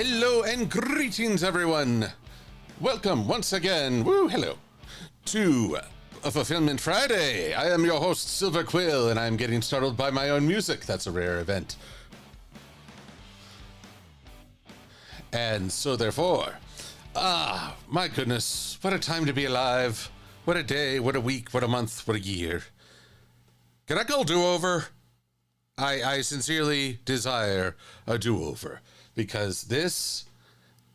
Hello and greetings, everyone. Welcome once again, hello, to a Fulfillment Friday. I am your host, Silver-Quill, and I'm getting startled by my own music. That's a rare event. And so therefore, my goodness, what a time to be alive. What a day, what a week, what a month, what a year. Can I go do-over? I sincerely desire a do-over, because this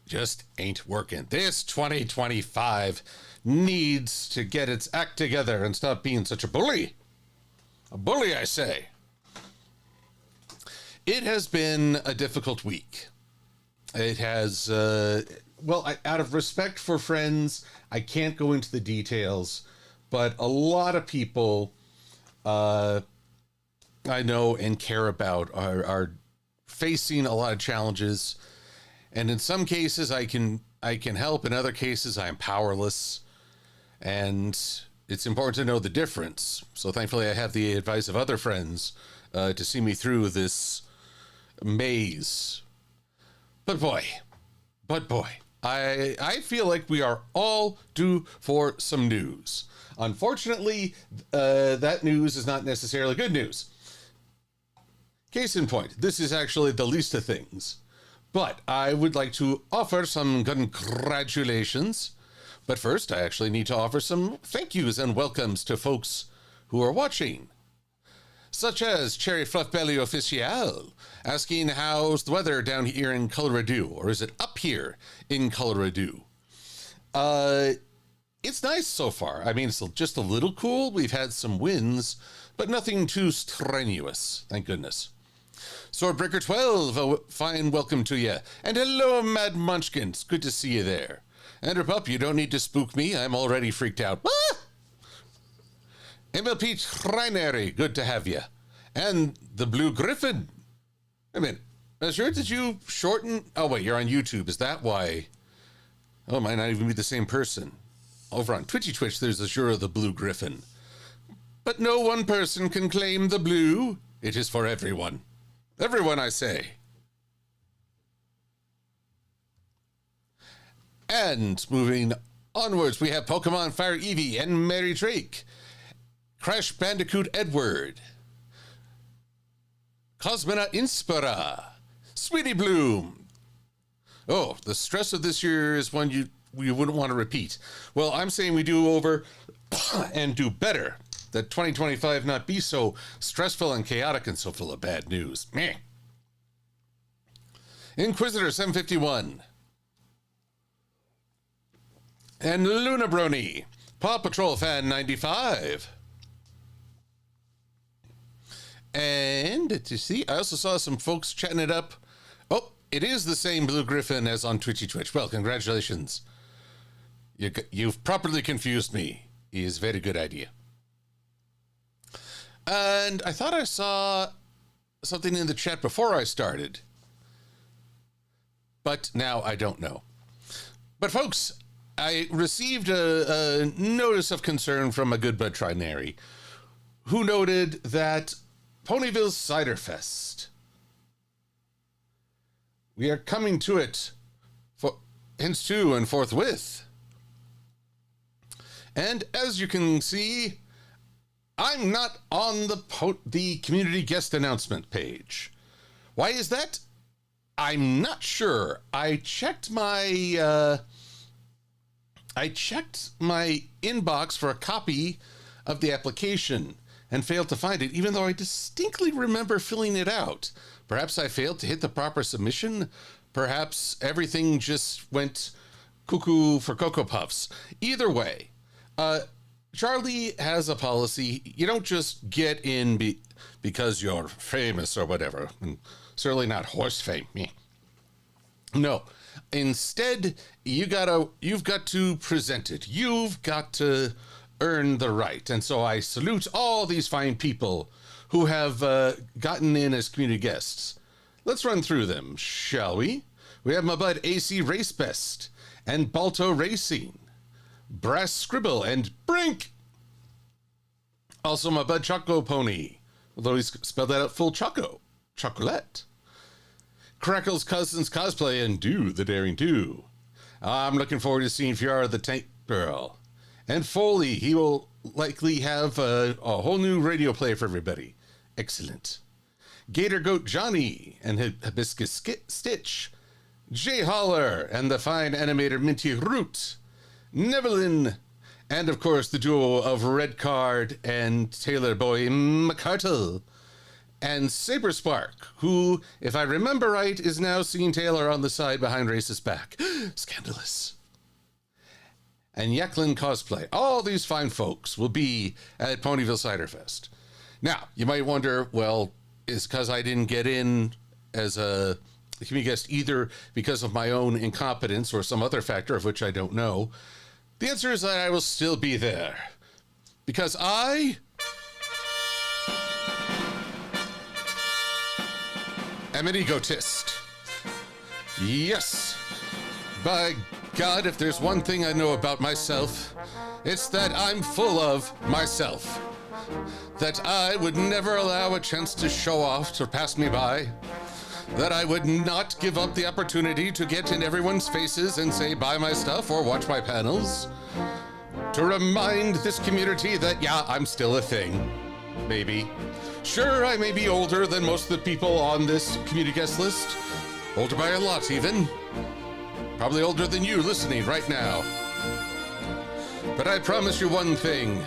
just ain't working. This 2025 needs to get its act together and stop being such a bully. A bully, I say. It has been a difficult week. It has, out of respect for friends, I can't go into the details, but a lot of people I know and care about are facing a lot of challenges, and in some cases I can help. In other cases I am powerless, and it's important to know the difference. So thankfully I have the advice of other friends to see me through this maze. But boy, I feel like we are all due for some news. Unfortunately, that news is not necessarily good news. Case in point, this is actually the least of things. But I would like to offer some congratulations. But first, I actually need to offer some thank yous and welcomes to folks who are watching. Such as Cherry Fluffbelly Official, asking how's the weather down here in Colorado, or is it up here in Colorado? It's nice so far. I mean, it's just a little cool. We've had some winds, but nothing too strenuous, thank goodness. Swordbreaker 12, a fine welcome to you. And hello, Mad Munchkin. It's good to see you there. And Pup, you don't need to spook me. I'm already freaked out. Ah! MLP-Silver-Quill, good to have you. And the Blue Griffin. I mean, sure, did you shorten? Oh, wait, you're on YouTube. Is that why? Oh, might not even be the same person. Over on Twitch, there's Azure the Blue Griffin. But no one person can claim the blue. It is for everyone. Everyone, I say. And moving onwards, we have Pokemon Fire Eevee and Mary Drake. Crash Bandicoot Edward. Cosmonaut Inspira. Sweetie Bloom. Oh, the stress of this year is one you wouldn't want to repeat. Well, I'm saying we do over and do better. That 2025 not be so stressful and chaotic and so full of bad news. Meh. Inquisitor 751. And Luna Brony. Paw Patrol Fan 95. And to see, I also saw some folks chatting it up. Oh, it is the same Blue Griffin as on Twitch. Well, congratulations. You've properly confused me. It is a very good idea. And I thought I saw something in the chat before I started, but now I don't know. But folks, I received a notice of concern from a good bud Trinary, who noted that Ponyville Cider Fest, we are coming to it for henceto and forthwith. And as you can see, I'm not on the community guest announcement page. Why is that? I'm not sure. I checked my inbox for a copy of the application and failed to find it, even though I distinctly remember filling it out. Perhaps I failed to hit the proper submission. Perhaps everything just went cuckoo for Cocoa Puffs. Either way, Charlie has a policy. You don't just get in because you're famous or whatever. And certainly not horse fame. No. Instead, you've got to present it. You've got to earn the right. And so I salute all these fine people who have gotten in as community guests. Let's run through them, shall we? We have my bud AC Race Best and Balto Racing, Brass Scribble and Brink. Also my bud Choco Pony, although he's spelled that out full Choco. Chocolate. Crackle's Cousins cosplay and do the Daring Do. I'm looking forward to seeing Fiora the Tank Girl. And Foley, he will likely have a whole new radio play for everybody. Excellent. Gator Goat Johnny and Hibiscus Stitch. Jay Holler and the fine animator Minty Root. Nevelyn, and of course the duo of Red Card and Taylor Boy McCartle. And Saber Spark, who, if I remember right, is now seeing Taylor on the side behind Race's back. Scandalous. And Yeklin Cosplay. All these fine folks will be at Ponyville Cider Fest. Now, you might wonder, well, is because I didn't get in as a community guest either because of my own incompetence or some other factor of which I don't know? The answer is that I will still be there. Because I am an egotist. Yes. By God, if there's one thing I know about myself, it's that I'm full of myself. That I would never allow a chance to show off to pass me by. That I would not give up the opportunity to get in everyone's faces and say buy my stuff or watch my panels. To remind this community that, yeah, I'm still a thing. Maybe. Sure, I may be older than most of the people on this community guest list. Older by a lot, even. Probably older than you listening right now. But I promise you one thing.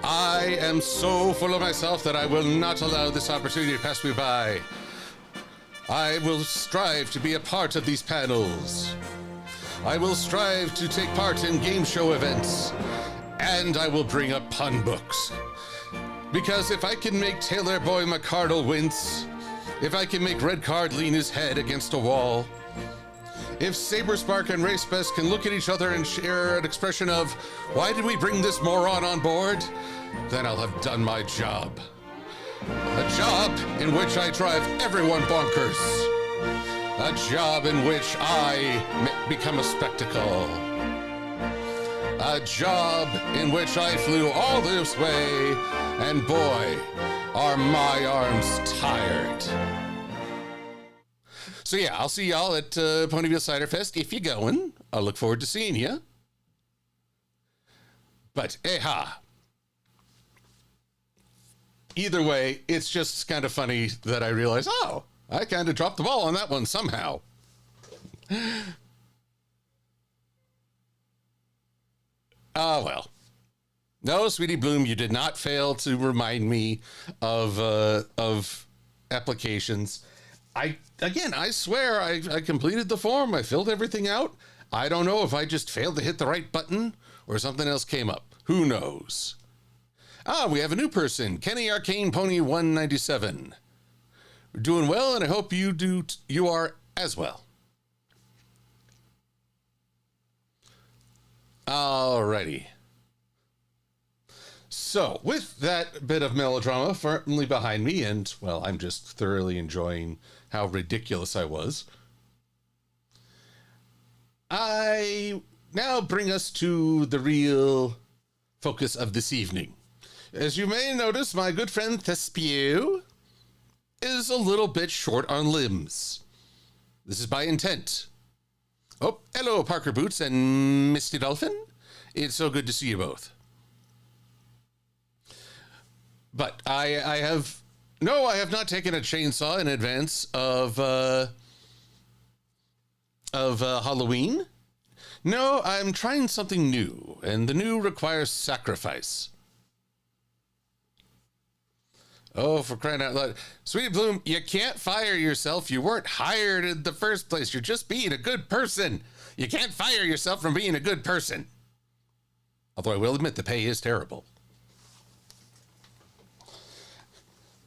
I am so full of myself that I will not allow this opportunity to pass me by. I will strive to be a part of these panels. I will strive to take part in game show events. And I will bring up pun books. Because if I can make Taylor Boy McCardle wince, if I can make Red Card lean his head against a wall, if Saber Spark and Race Best can look at each other and share an expression of, why did we bring this moron on board? Then I'll have done my job. A job in which I drive everyone bonkers. A job in which I become a spectacle. A job in which I flew all this way, and boy, are my arms tired. So yeah, I'll see y'all at Ponyville Cider Fest if you're going. I'll look forward to seeing you. But either way, it's just kind of funny that I realize, oh, I kind of dropped the ball on that one somehow. Well. No, Sweetie Bloom, you did not fail to remind me of applications. I swear I completed the form. I filled everything out. I don't know if I just failed to hit the right button or something else came up. Who knows? We have a new person, Kenny Arcane Pony 197. We're doing well, and I hope you are as well. Alrighty. So, with that bit of melodrama firmly behind me, and, well, I'm just thoroughly enjoying how ridiculous I was, I now bring us to the real focus of this evening. As you may notice, my good friend Thespiu is a little bit short on limbs. This is by intent. Oh, hello, Parker Boots and Misty Dolphin. It's so good to see you both. But I have not taken a chainsaw in advance of Halloween. No, I'm trying something new, and the new requires sacrifice. Oh, for crying out loud. Sweetie Bloom, you can't fire yourself. You weren't hired in the first place. You're just being a good person. You can't fire yourself from being a good person. Although I will admit the pay is terrible.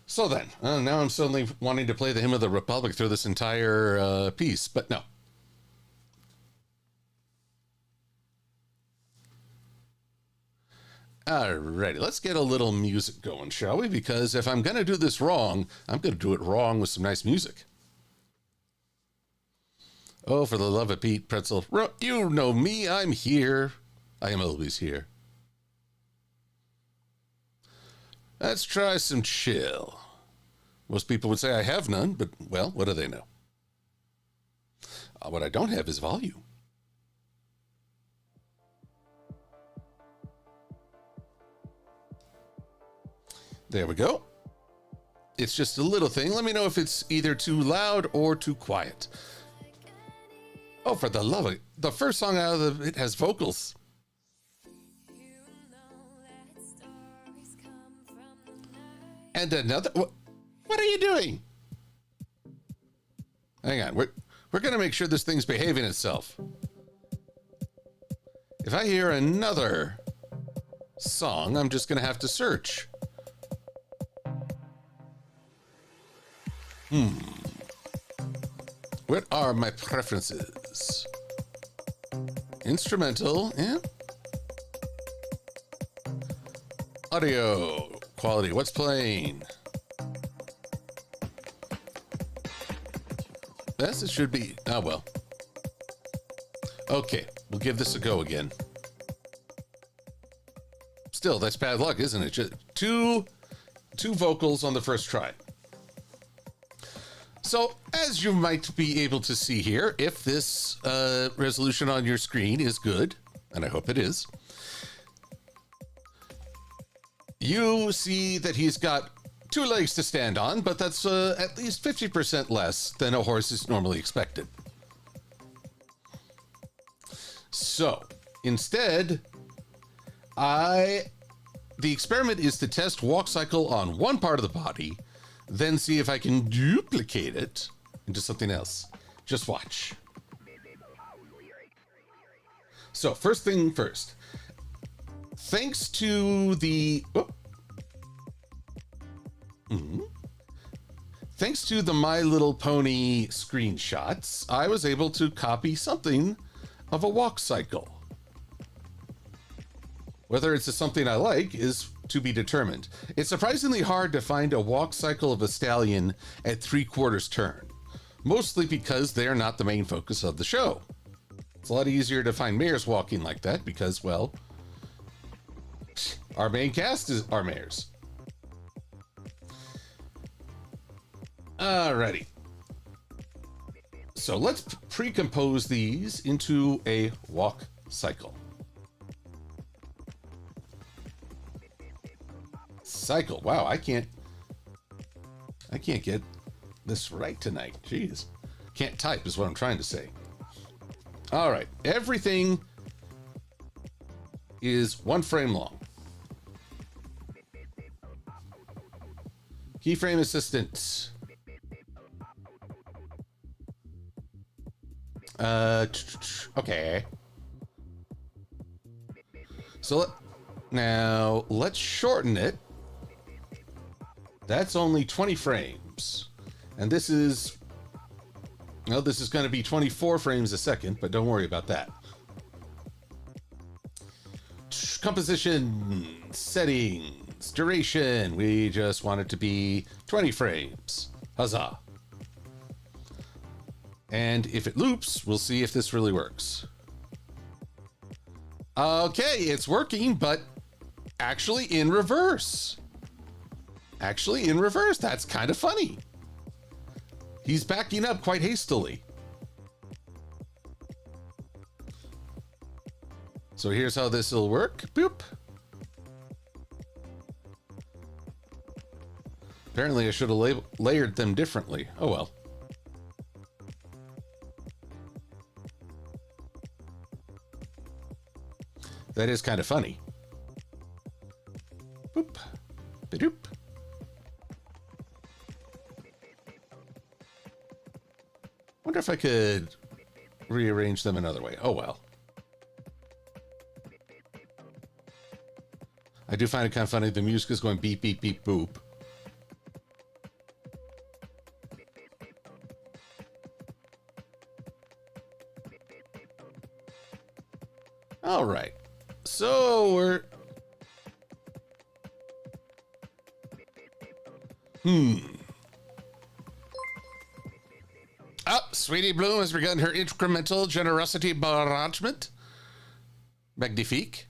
So then, now I'm suddenly wanting to play the Hymn of the Republic through this entire piece, but no. Alrighty, let's get a little music going, shall we? Because if I'm going to do this wrong, I'm going to do it wrong with some nice music. Oh, for the love of Pete Pretzel. You know me, I'm here. I am always here. Let's try some chill. Most people would say I have none, but, well, what do they know? What I don't have is volume. There we go. It's just a little thing. Let me know if it's either too loud or too quiet. Oh, for the love of it. The first song out of it has vocals. And another. What are you doing? Hang on. We're going to make sure this thing's behaving itself. If I hear another song, I'm just going to have to search. What are my preferences? Instrumental, yeah. Audio quality, what's playing? This, it should be, oh well. Okay, we'll give this a go again. Still, that's bad luck, isn't it? Just two vocals on the first try. So, as you might be able to see here, if this resolution on your screen is good, and I hope it is, you see that he's got 2 legs to stand on, but that's at least 50% less than a horse is normally expected. So, instead, the experiment is to test walk cycle on one part of the body, then see if I can duplicate it into something else. Just watch. So, first thing first. Thanks to the... Thanks to the My Little Pony screenshots, I was able to copy something of a walk cycle. Whether it's something I like is to be determined. It's surprisingly hard to find a walk cycle of a stallion at 3/4 turn, mostly because they're not the main focus of the show. It's a lot easier to find mares walking like that because, well, our main cast is our mares. Alrighty. So let's pre-compose these into a walk cycle. Cycle. Wow, I can't get this right tonight. Jeez. Can't type is what I'm trying to say. All right. Everything is 1 frame long. Keyframe assistant. Okay. So now let's shorten it. That's only 20 frames. And this is, well, this is going to be 24 frames a second, but don't worry about that. Composition, settings, duration. We just want it to be 20 frames. Huzzah. And if it loops, we'll see if this really works. Okay, it's working, but actually in reverse. Actually in reverse. That's kind of funny. He's backing up quite hastily. So here's how this will work. Boop. Apparently I should have layered them differently. Oh well. That is kind of funny. Boop. Ba-doop. Wonder if I could rearrange them another way. Oh well. I do find it kind of funny. The music is going beep, beep, beep, boop. All right. So we're... Oh, Sweetie Bloom has begun her incremental generosity barragement. Magnifique.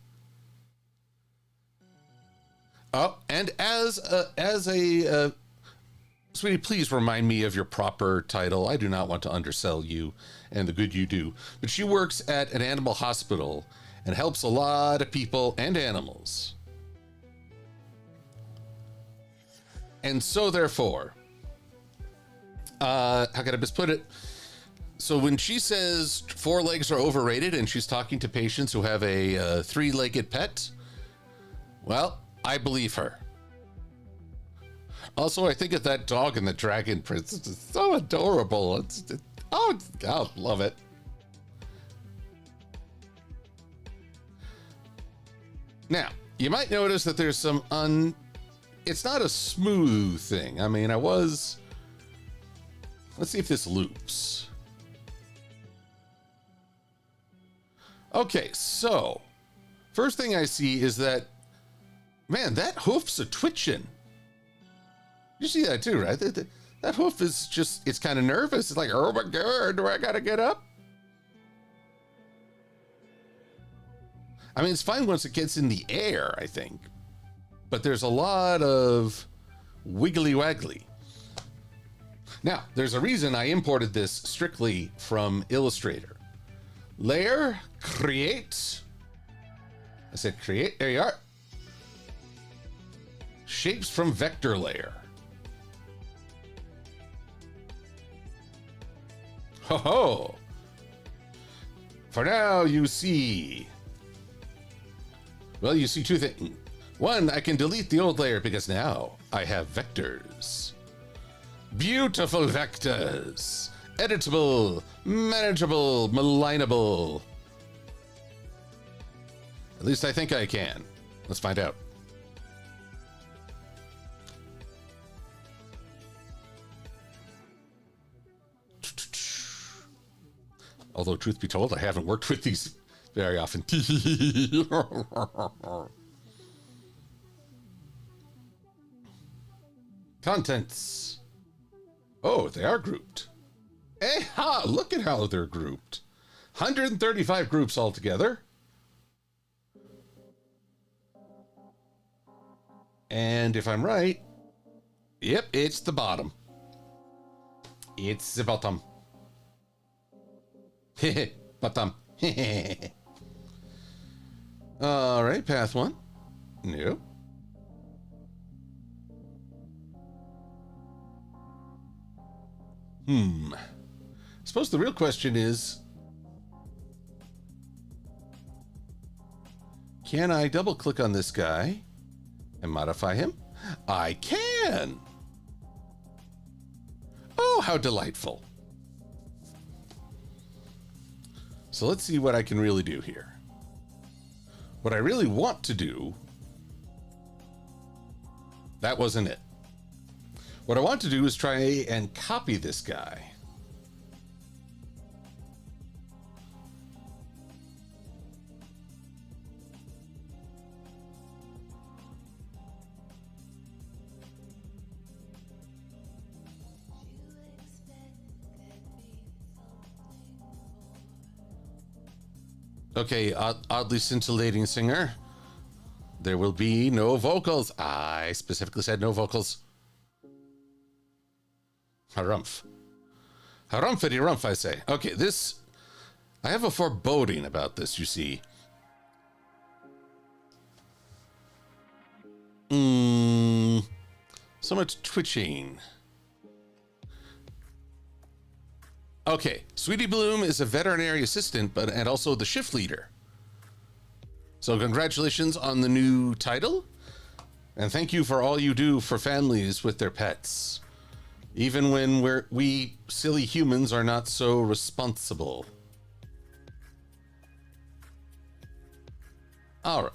Oh, and as a Sweetie, please remind me of your proper title. I do not want to undersell you and the good you do. But she works at an animal hospital and helps a lot of people and animals. And so therefore, how can I best put it? So when she says 4 legs are overrated and she's talking to patients who have a 3-legged pet, well, I believe her. Also, I think of that dog in the Dragon Prince. It's just so adorable. God, love it. Now, you might notice that there's some it's not a smooth thing. I mean, let's see if this loops. Okay, so first thing I see is that, man, that hoof's a twitching. You see that too, right? That hoof is just, it's kind of nervous. It's like, oh my God, do I gotta get up? I mean, it's fine once it gets in the air, I think. But there's a lot of wiggly waggly. Now, there's a reason I imported this strictly from Illustrator. Layer, create. I said create, there you are. Shapes from vector layer. Ho ho! For now, you see... Well, you see 2 things. 1, I can delete the old layer because now I have vectors. Beautiful vectors. Editable, manageable, malignable. At least I think I can. Let's find out. Although, truth be told, I haven't worked with these very often. Contents. Oh, they are grouped. Hey, ha! Look at how they're grouped. 135 groups altogether. And if I'm right, yep, it's the bottom. It's the bottom. Bottom. All right, path 1. No. Suppose the real question is, can I double click on this guy and modify him? I can. Oh, how delightful. So let's see what I can really do here. What I really want to do, that wasn't it. What I want to do is try and copy this guy. Okay, oddly scintillating singer. There will be no vocals. I specifically said no vocals. Harumph. Harumphy rumph, I say. Okay, this... I have a foreboding about this, you see. So much twitching. Okay, Sweetie Bloom is a veterinary assistant, and also the shift leader. So congratulations on the new title, and thank you for all you do for families with their pets, even when we silly humans are not so responsible. All right.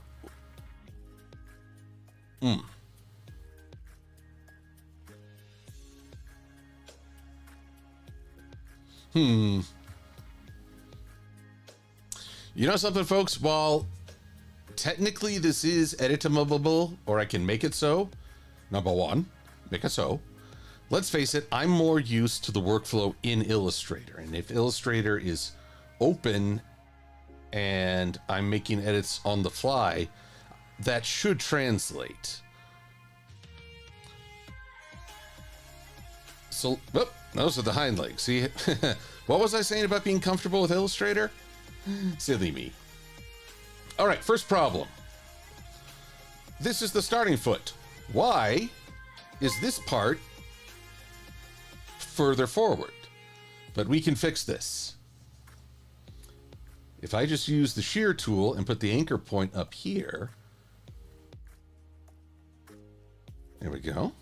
You know something, folks? While technically this is editable, or I can make it so, number 1, make it so. Let's face it, I'm more used to the workflow in Illustrator. And if Illustrator is open and I'm making edits on the fly, that should translate. So, oh, those are the hind legs. See, what was I saying about being comfortable with Illustrator? Silly me. All right, first problem. This is the starting foot. Why is this part further forward? But we can fix this. If I just use the shear tool and put the anchor point up here. There we go.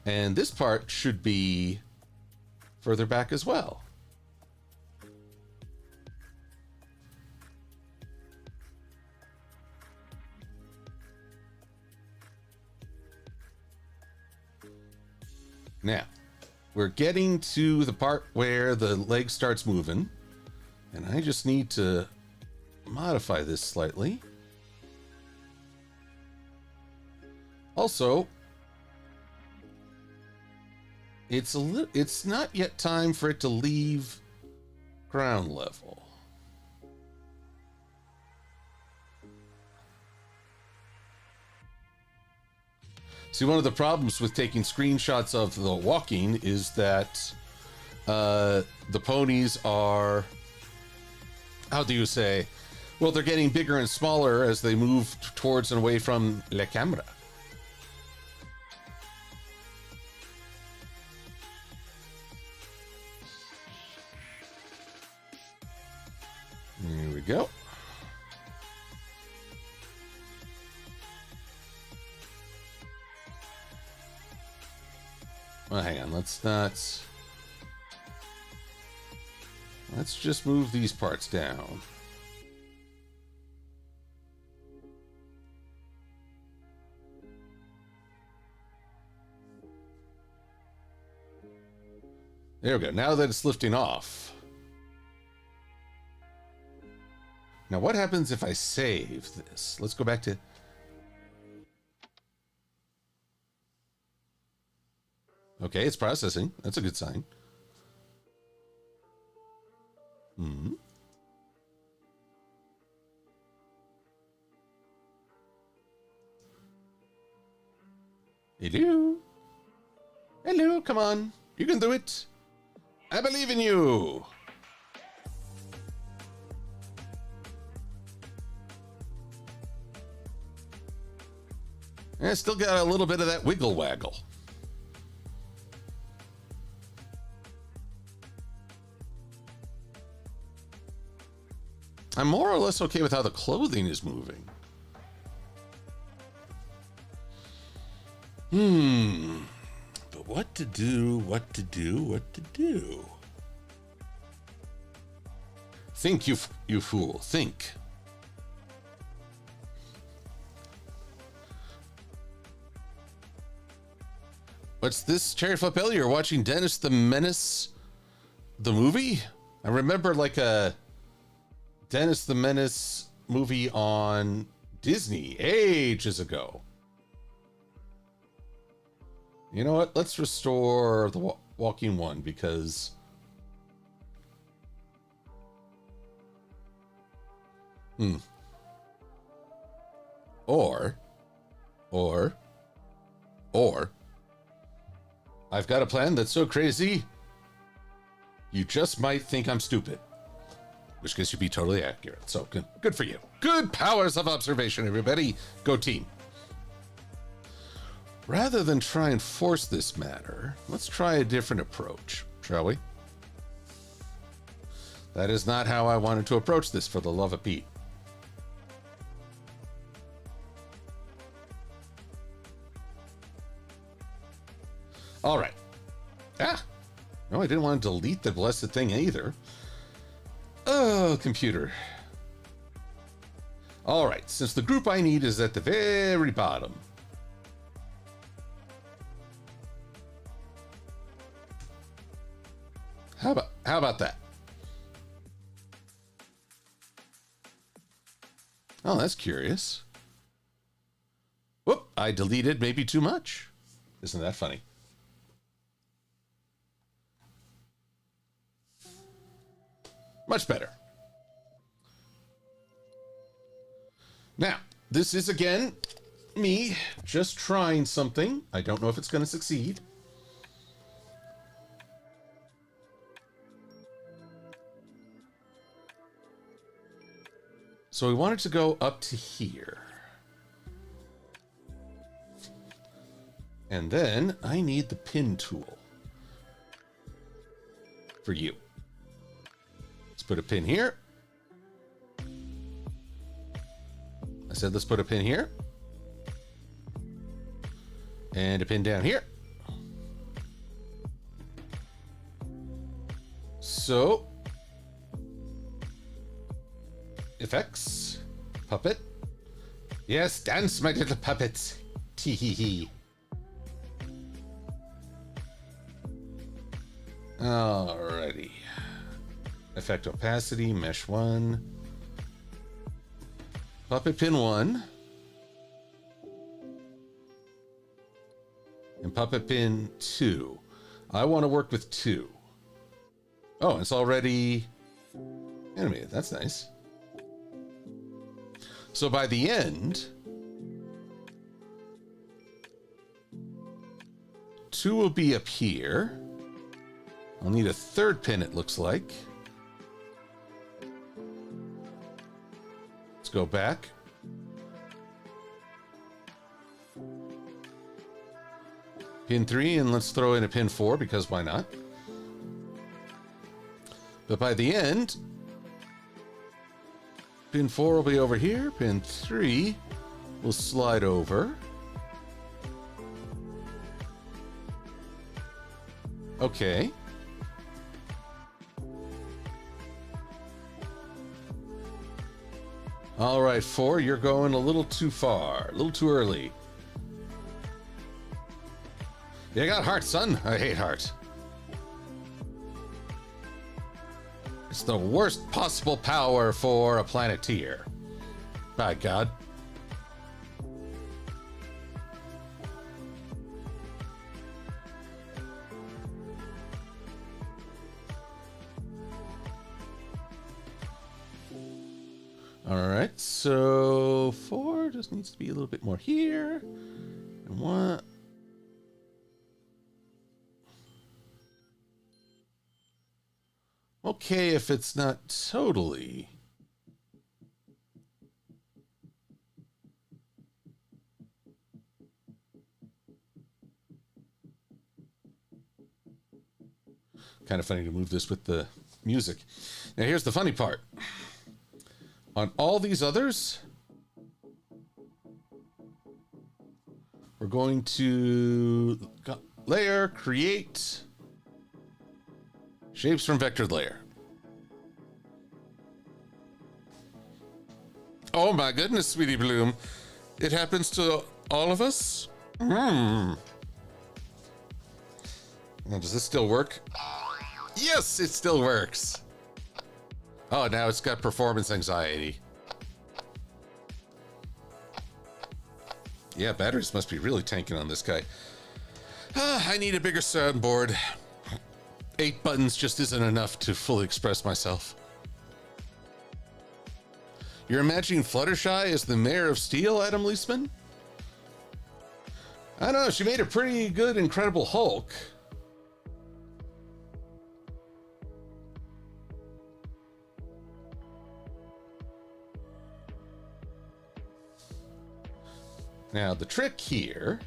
And this part should be further back as well. Now, we're getting to the part where the leg starts moving, and I just need to modify this slightly. Also, it's not yet time for it to leave ground level. See, one of the problems with taking screenshots of the walking is that the ponies are, how do you say? Well, they're getting bigger and smaller as they move towards and away from la camera. Here we go. Well, hang on, let's just move these parts down. There we go. Now that it's lifting off. Now what happens if I save this? Let's go back to... Okay, it's processing. That's a good sign. Hmm. Hello. Hello, come on. You can do it. I believe in you. I still got a little bit of that wiggle waggle. I'm more or less okay with how the clothing is moving. But what to do, what to do, what to do? Think, you fool, think. What's this, Cherry Flapelli? You're watching Dennis the Menace, the movie? I remember like a Dennis the Menace movie on Disney ages ago. You know what? Let's restore the walking one because... Or... I've got a plan that's so crazy, you just might think I'm stupid. Which case you'd be totally accurate. So good for you. Good powers of observation, everybody. Go team. Rather than try and force this matter, let's try a different approach, shall we? That is not how I wanted to approach this, for the love of Pete. All right. No, I didn't want to delete the blessed thing either. Oh, computer. All right, since the group I need is at the very bottom. How about that? Oh, that's curious. Whoop, I deleted maybe too much. Isn't that funny? Much better. Now, this is again me just trying something. I don't know if it's going to succeed. So we wanted to go up to here. And then I need the pin tool for you. Let's put a pin here. I said let's put a pin here. And a pin down here. So, effects, puppet. Yes, dance, my little puppets. Tee hee hee. Alrighty. Effect opacity, mesh 1. Puppet pin 1. And puppet pin 2. I want to work with 2. Oh, it's already animated. That's nice. So by the end, 2 will be up here. I'll need a third pin, it looks like. Let's go back. Pin 3, and let's throw in a pin 4, because why not? But by the end, pin 4 will be over here. Pin 3 will slide over. Okay. All right, 4, you're going a little too far, a little too early. You got heart, son. I hate heart. It's the worst possible power for a Planeteer. By God. All right, so 4 just needs to be a little bit more here. And 1. Okay, if it's not totally. Kind of funny to move this with the music. Now here's the funny part. On all these others, we're going to layer, create shapes from vectored layer. Oh my goodness, Sweetie Bloom. It happens to all of us? Now, does this still work? Yes, it still works. Oh, now it's got performance anxiety. Yeah, batteries must be really tanking on this guy. I need a bigger soundboard. 8 buttons just isn't enough to fully express myself. You're imagining Fluttershy as the Mayor of Steel, Adam Leisman? I don't know, she made a pretty good Incredible Hulk. Now, the trick here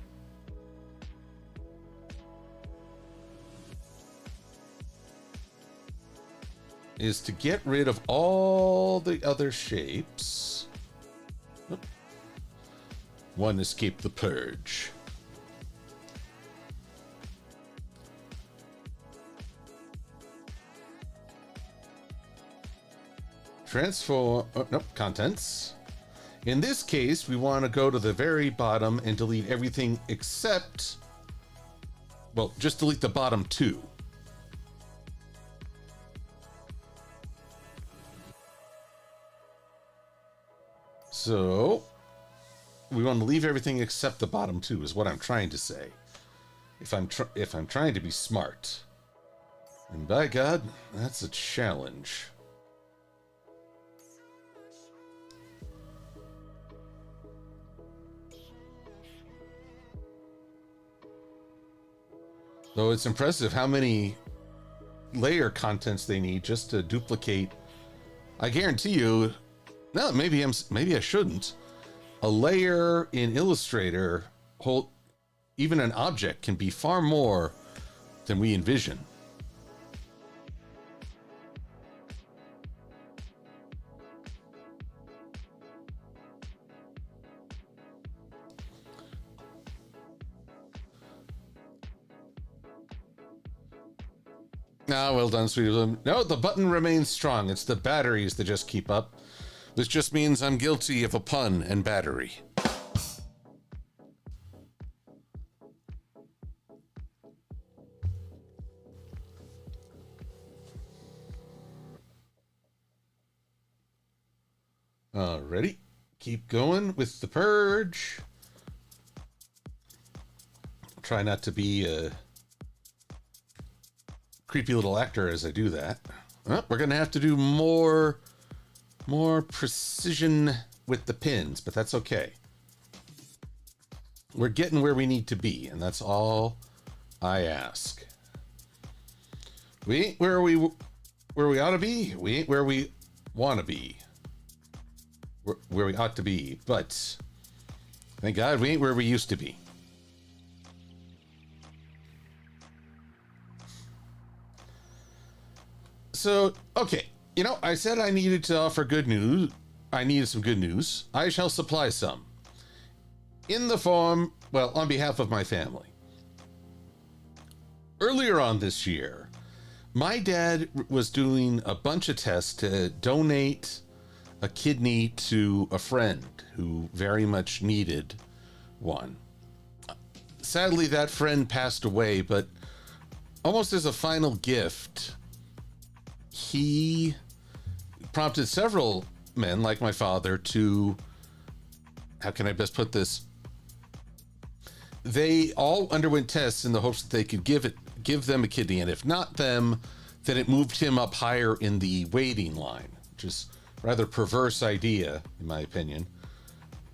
is to get rid of all the other shapes. Oop. One, escape the purge. Transform, oh, nope, contents. In this case, we want to go to the very bottom and delete everything except, well, just delete the bottom 2. So we want to leave everything except the bottom 2 is what I'm trying to say. If I'm trying to be smart. And by God, that's a challenge. Though it's impressive how many layer contents they need just to duplicate. I guarantee you, no, maybe I shouldn't. A layer in Illustrator, even an object can be far more than we envision. Ah, well done, sweet. No, the button remains strong. It's the batteries that just keep up. This just means I'm guilty of a pun and battery. Alrighty. Keep going with the purge. Try not to be a creepy little actor as I do that. Well, we're going to have to do more precision with the pins, but that's okay. We're getting where we need to be, and that's all I ask. We ain't where we ought to be. We ain't where we want to be. Where we ought to be, but thank God we ain't where we used to be. So, okay, I said I needed to offer good news. I needed some good news. I shall supply some. In the form, on behalf of my family. Earlier on this year, my dad was doing a bunch of tests to donate a kidney to a friend who very much needed one. Sadly, that friend passed away, but almost as a final gift, he prompted several men like my father to, how can I best put this? They all underwent tests in the hopes that they could give them a kidney, and if not them, then it moved him up higher in the waiting line, which is a rather perverse idea, in my opinion,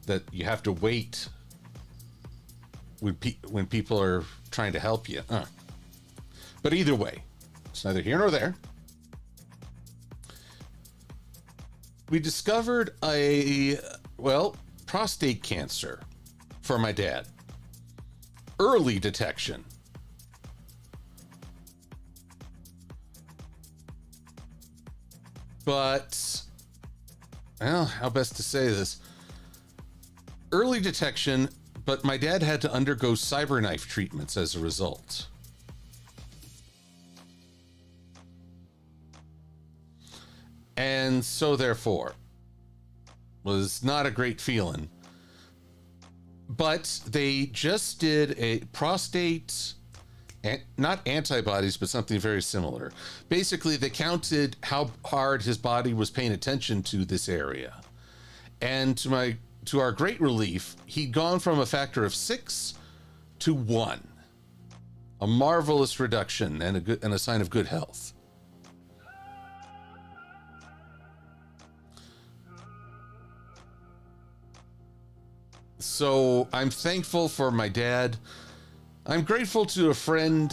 that you have to wait when people are trying to help you. But either way, it's neither here nor there. We discovered prostate cancer for my dad. Early detection. But, how best to say this? Early detection, but my dad had to undergo cyberknife treatments as a result. And so, therefore, was not a great feeling. But they just did a prostate, not antibodies, but something very similar. Basically, they counted how hard his body was paying attention to this area. And to our great relief, he'd gone from a factor of 6 to 1. A marvelous reduction and a sign of good health. So I'm thankful for my dad. I'm grateful to a friend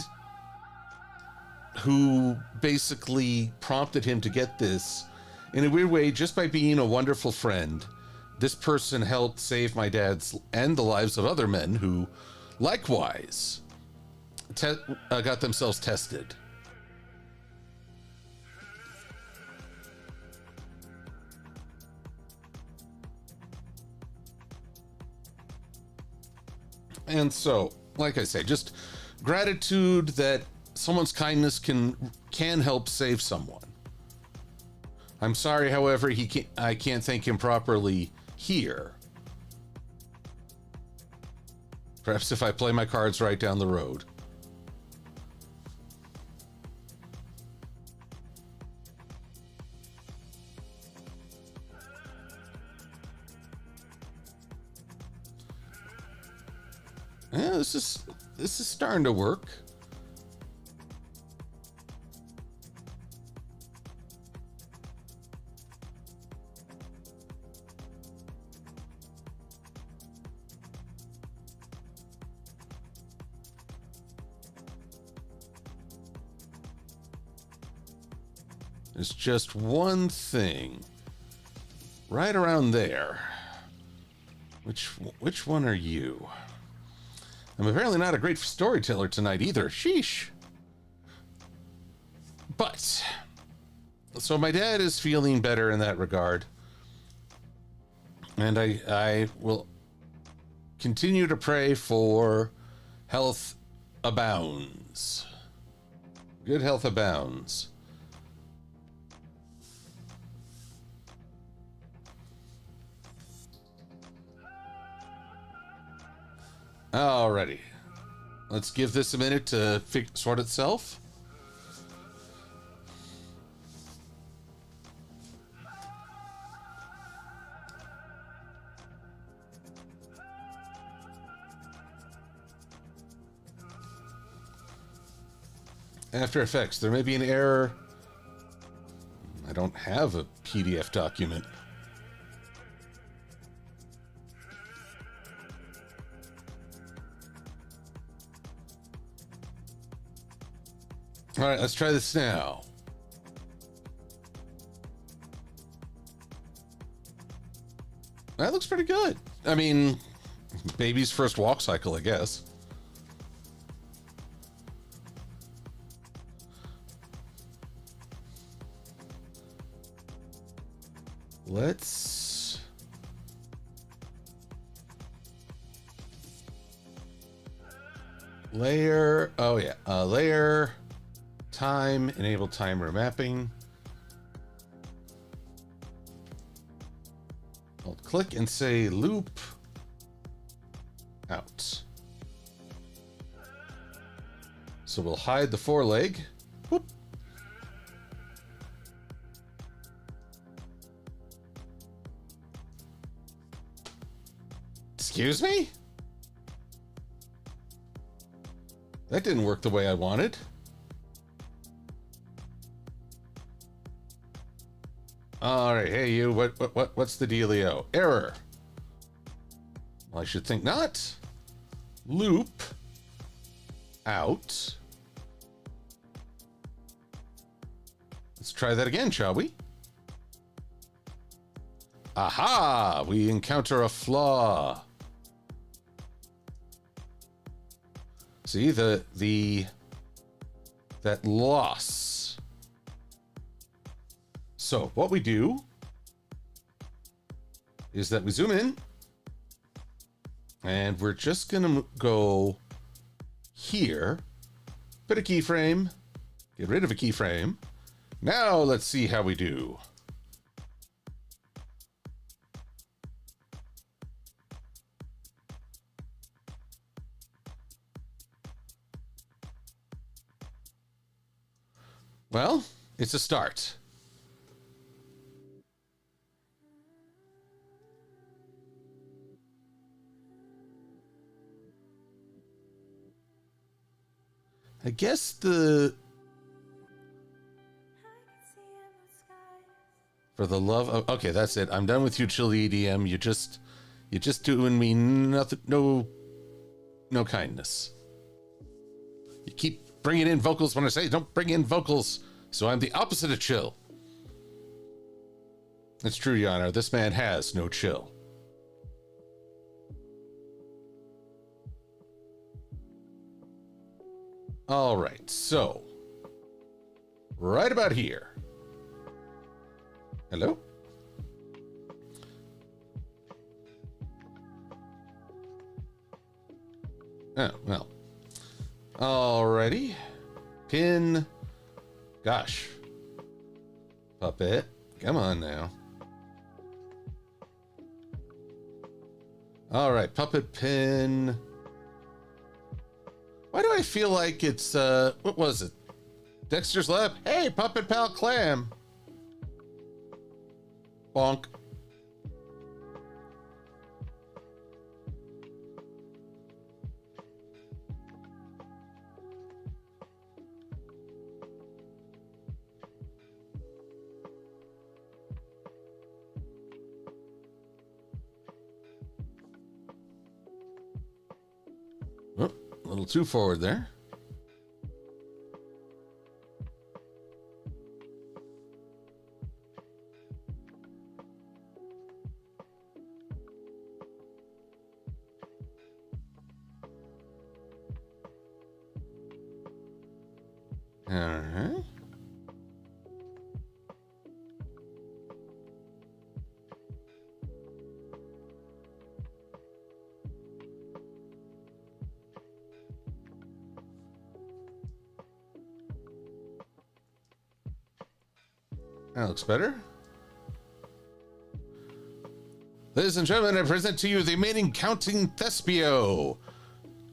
who basically prompted him to get this. In a weird way, just by being a wonderful friend, this person helped save my dad's and the lives of other men who, likewise, got themselves tested. And so, like I say, just gratitude that someone's kindness can help save someone. I'm sorry, however, I can't thank him properly here. Perhaps if I play my cards right down the road. Yeah, this is starting to work. There's just one thing. Right around there. Which one are you? I'm apparently not a great storyteller tonight either. Sheesh. But, so my dad is feeling better in that regard. And I will continue to pray for health abounds. Good health abounds. Alrighty. Let's give this a minute to sort itself. After Effects, there may be an error. I don't have a PDF document. All right, let's try this now. That looks pretty good. I mean, baby's first walk cycle, I guess. Let's layer. Oh yeah, layer time, enable timer mapping. I'll click and say loop out. So we'll hide the foreleg. Whoop. Excuse me? That didn't work the way I wanted. All right, hey you, what's the dealio? Error. Well, I should think not. Loop out. Let's try that again, shall we? Aha! We encounter a flaw. See that loss. So what we do is that we zoom in and we're just gonna go here, put a keyframe, get rid of a keyframe. Now let's see how we do. Well, it's a start. I guess for the love of, okay, that's it. I'm done with you, chilly EDM. You're just doing me nothing, no kindness. You keep bringing in vocals when I say don't bring in vocals, so I'm the opposite of chill. It's true, Your Honor. This man has no chill. All right, so right about here. Hello? Oh, well. Alrighty. Pin. Gosh. Puppet. Come on now. Alright, puppet pin. Why do I feel like it's, what was it? Dexter's Lab? Hey, Puppet Pal Clam. Bonk. Oh, a little too forward there. Uh-huh. That looks better. Ladies and gentlemen, I present to you the remaining counting Thespio.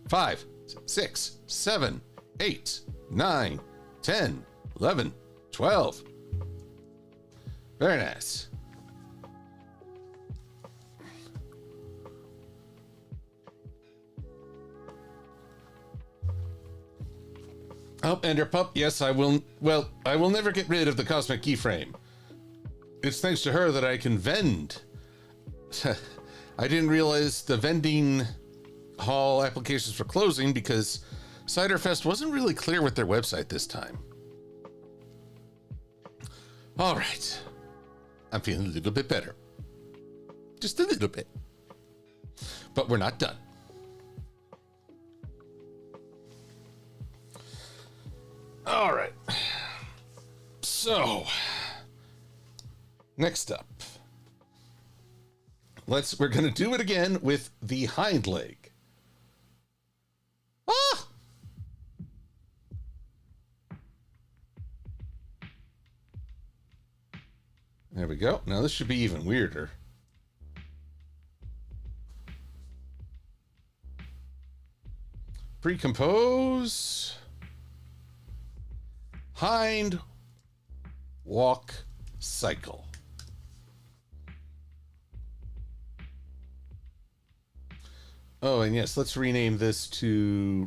5, 6, 7, 8, 9, 10, 11, 12. Very nice. Oh, Ender Pup, yes, I will. Well, I will never get rid of the cosmic keyframe. It's thanks to her that I can vend. I didn't realize the vending hall applications were closing because Ciderfest wasn't really clear with their website this time. All right. I'm feeling a little bit better. Just a little bit. But we're not done. All right. So, next up, we're going to do it again with the hind leg. Ah! There we go. Now this should be even weirder. Pre-compose. Hind walk cycle. Oh, and yes, let's rename this to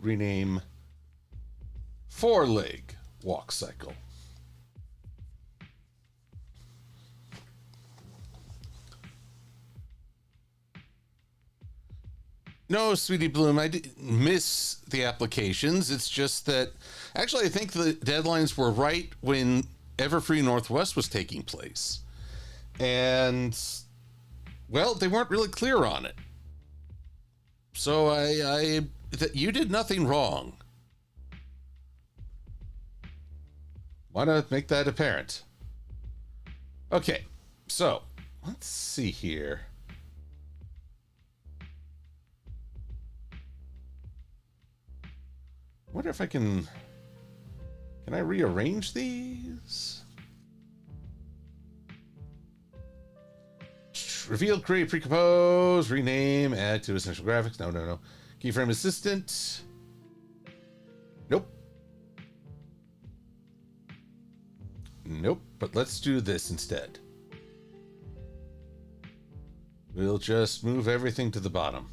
four-leg walk cycle. No, Sweetie Bloom, I didn't miss the applications. It's just that, actually, I think the deadlines were right when Everfree Northwest was taking place. And, well, they weren't really clear on it. So you did nothing wrong. Want to make that apparent? Okay, so let's see here. I wonder if I can I rearrange these? Reveal, create, pre-compose, rename, add to essential graphics. No. Keyframe assistant. Nope. Nope, but let's do this instead. We'll just move everything to the bottom.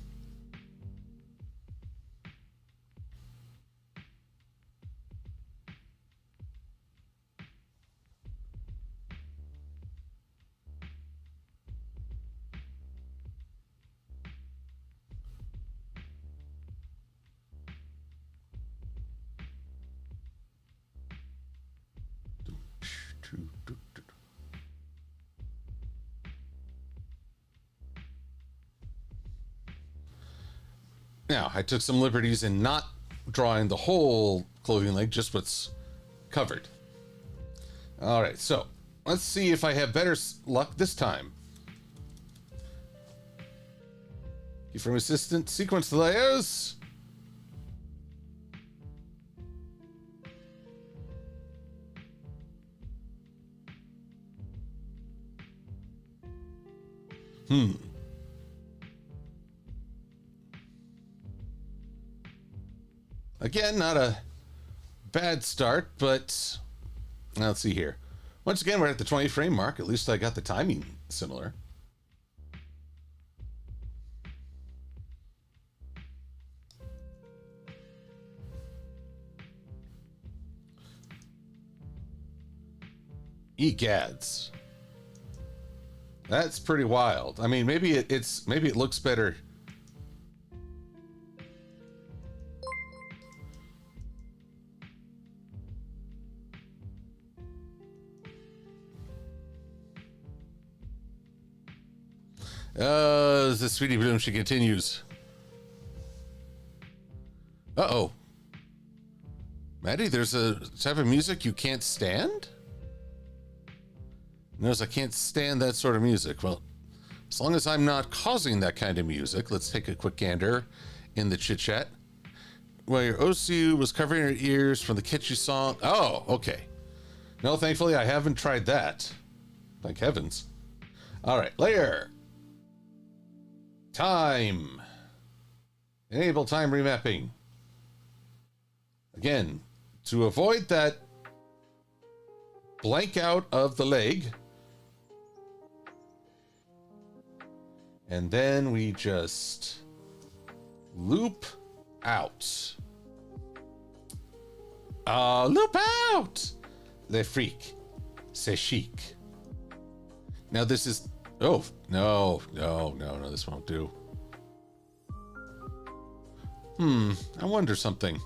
Now, I took some liberties in not drawing the whole clothing leg, just what's covered. All right, so let's see if I have better luck this time. Keyframe assistant, sequence the layers. Again, not a bad start, but let's see here. Once again, we're at the 20 frame mark. At least I got the timing similar. Egads. That's pretty wild. I mean, maybe it looks better. The Sweetie Bloom, she continues. Uh-oh. Maddie, there's a type of music you can't stand? Notice I can't stand that sort of music. Well, as long as I'm not causing that kind of music, let's take a quick gander in the chit chat. Well, your OCU was covering her ears from the catchy song. Oh, okay. No, thankfully I haven't tried that. Thank heavens. All right, layer. Time. Enable time remapping. Again, to avoid that blank out of the leg. And then we just loop out. Loop out! Le freak. C'est chic. Now this is... Oh, no, this won't do. I wonder something.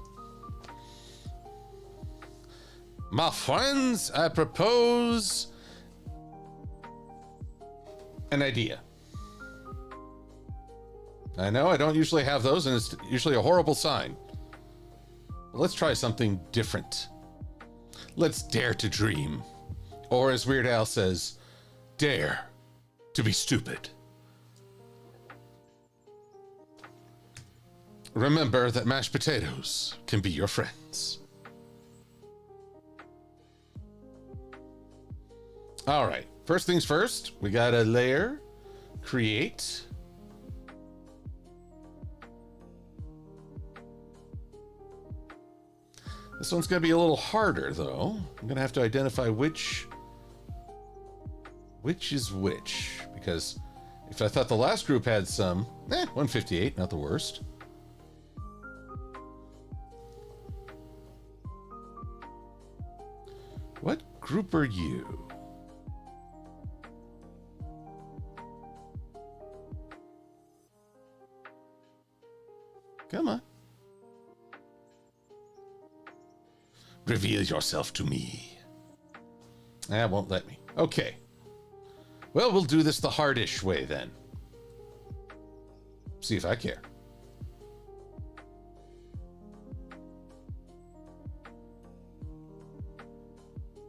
My friends, I propose an idea. I know I don't usually have those, and it's usually a horrible sign. But let's try something different. Let's dare to dream. Or as Weird Al says, dare to be stupid. Remember that mashed potatoes can be your friends. All right, first things first, we got a layer, create. This one's gonna be a little harder though. I'm gonna have to identify which is which, because if I thought the last group had some, 158, not the worst. What group are you? Come on. Reveal yourself to me. That won't let me. Okay. Well, we'll do this the hardish way then. See if I care.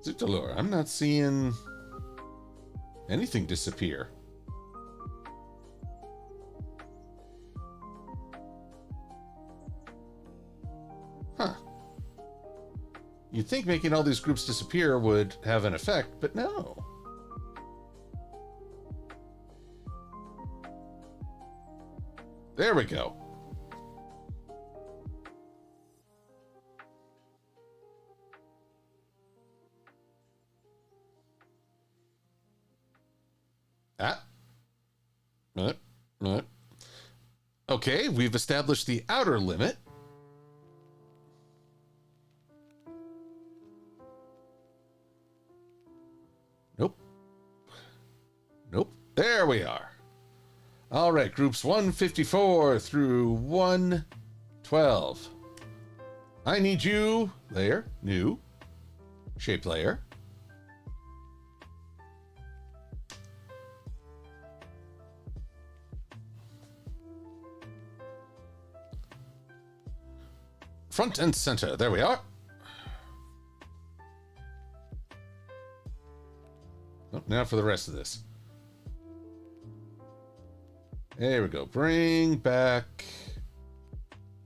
Zutalor, I'm not seeing anything disappear. Huh. You'd think making all these groups disappear would have an effect, but no. There we go. Okay, we've established the outer limit. Nope. There we are. All right, groups 154 through 112. I need you, layer, new, shape layer. Front and center, there we are. Oh, now for the rest of this. There we go. Bring back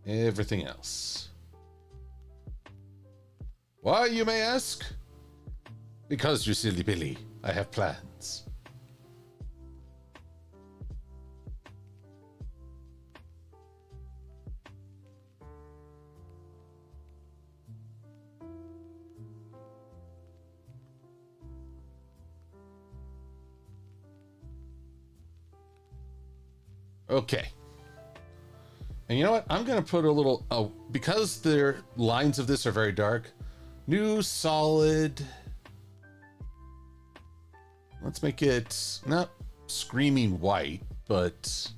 everything else. Why, you may ask? Because, you silly Billy, I have plans. Okay. And you know what? I'm going to put a little, because the lines of this are very dark, new solid. Let's make it not screaming white, but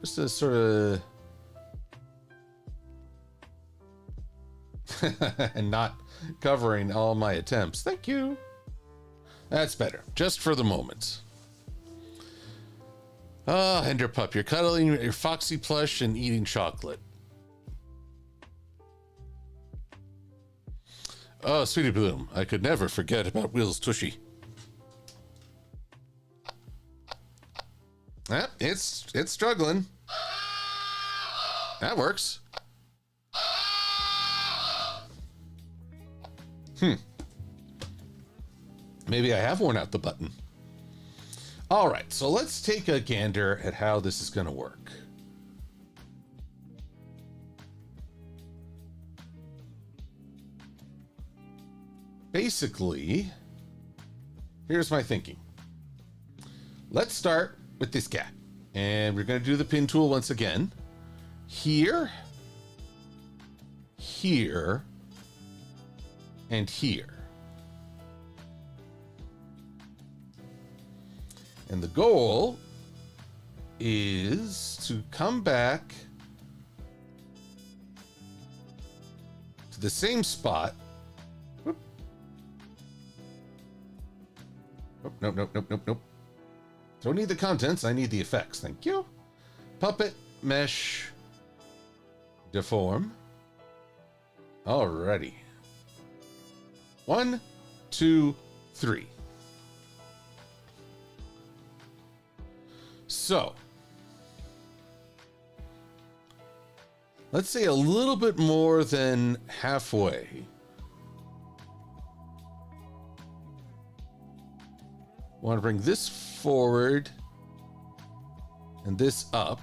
just a sort of, and not covering all my attempts. Thank you. That's better, just for the moment. Ah, Ender Pup, you're cuddling your foxy plush and eating chocolate. Oh, Sweetie Bloom, I could never forget about Will's tushy. It's struggling. That works. Maybe I have worn out the button. All right, so let's take a gander at how this is going to work. Basically, here's my thinking. Let's start with this guy. And we're going to do the pin tool once again. Here, here, and here. And the goal is to come back to the same spot. Whoop. Oh, nope. Don't need the contents, I need the effects. Thank you. Puppet, mesh, deform. Alrighty. 1, 2, 3. So, let's say a little bit more than halfway. Want to bring this forward and this up.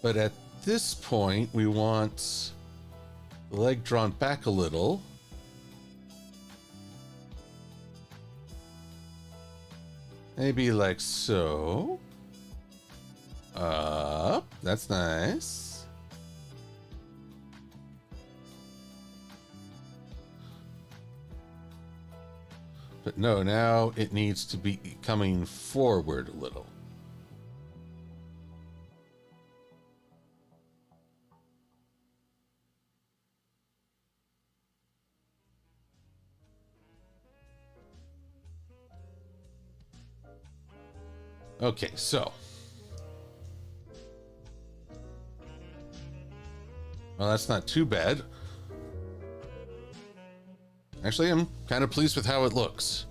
But at this point, we want the leg drawn back a little. Maybe like so. Up. That's nice. But no, now it needs to be coming forward a little. Okay, so. Well, that's not too bad. Actually, I'm kind of pleased with how it looks.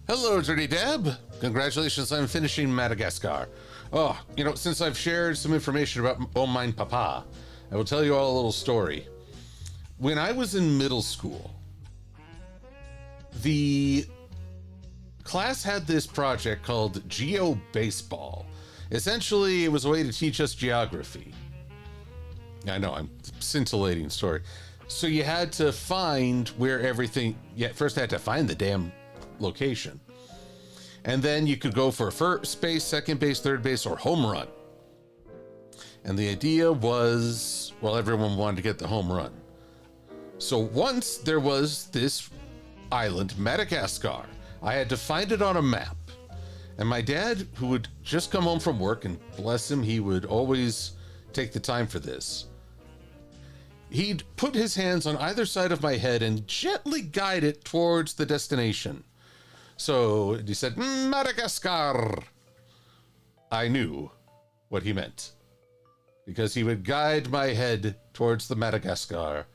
Hello, Dirty Deb. Congratulations on finishing Madagascar. Oh, you know, since I've shared some information about Oh Mine Papa, I will tell you all a little story. When I was in middle school, the class had this project called Geo Baseball. Essentially, it was a way to teach us geography. I know, I'm scintillating story. So you had to find where everything, first had to find the damn location. And then you could go for first base, second base, third base, or home run. And the idea was, well, everyone wanted to get the home run. So once there was this island, Madagascar. I had to find it on a map. And my dad, who would just come home from work, and bless him, he would always take the time for this. He'd put his hands on either side of my head and gently guide it towards the destination. So he said, Madagascar. I knew what he meant, because he would guide my head towards the Madagascar,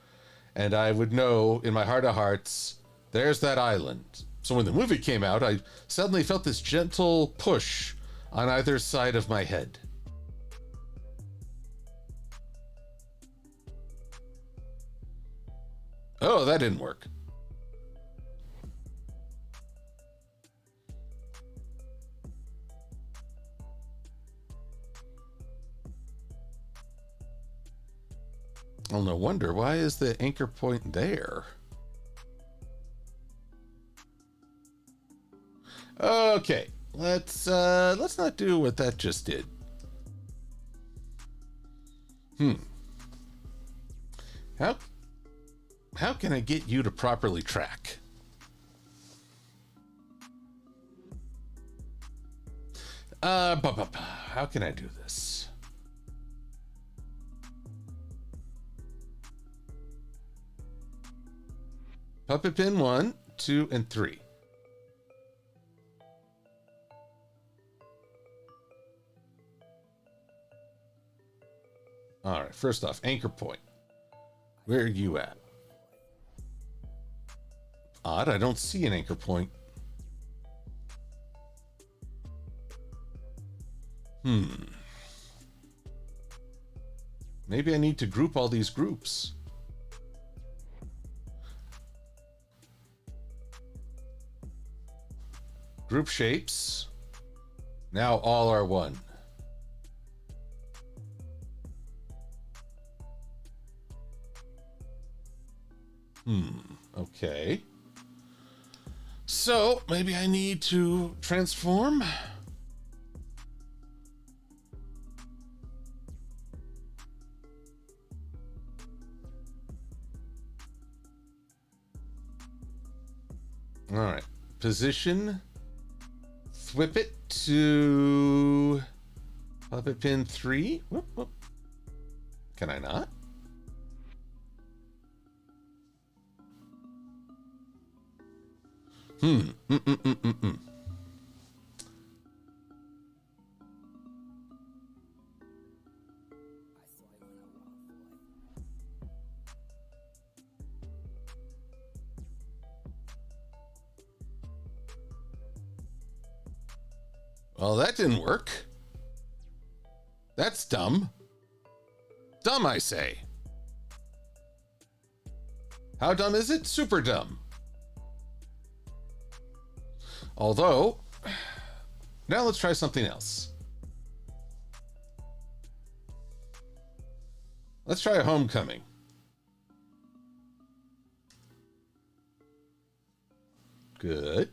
and I would know in my heart of hearts, there's that island. So when the movie came out, I suddenly felt this gentle push on either side of my head. Oh, that didn't work. Well, no wonder. Why is the anchor point there? Okay, let's not do what that just did. How can I get you to properly track? How can I do this? Puppet pin 1, 2, and 3. All right, first off, anchor point. Where are you at? Odd, I don't see an anchor point. Maybe I need to group all these groups. Group shapes. Now all are one. Okay. So maybe I need to transform. All right. Position. Whip it to puppet pin 3. Whoop, whoop. Can I not? Well, that didn't work. That's dumb. Dumb, I say. How dumb is it? Super dumb. Although, now let's try something else. Let's try a homecoming. Good.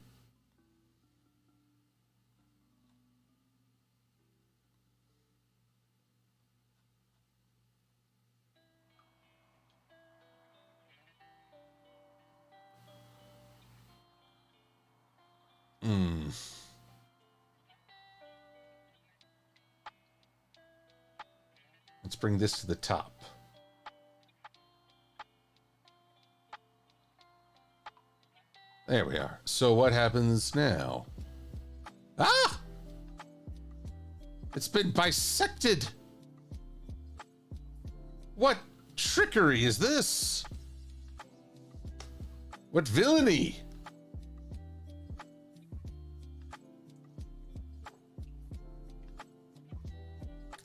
Let's bring this to the top. There we are. So what happens now? Ah! It's been bisected. What trickery is this? What villainy?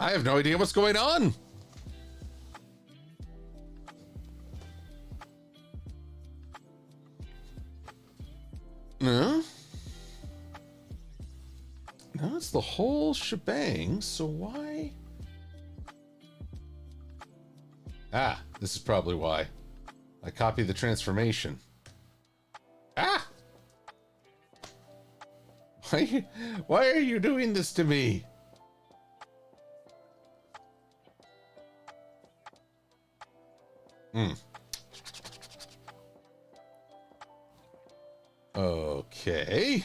I have no idea what's going on. No? No, it's the whole shebang, so why? Ah, this is probably why. I copied the transformation. Ah! Why are you doing this to me? Okay.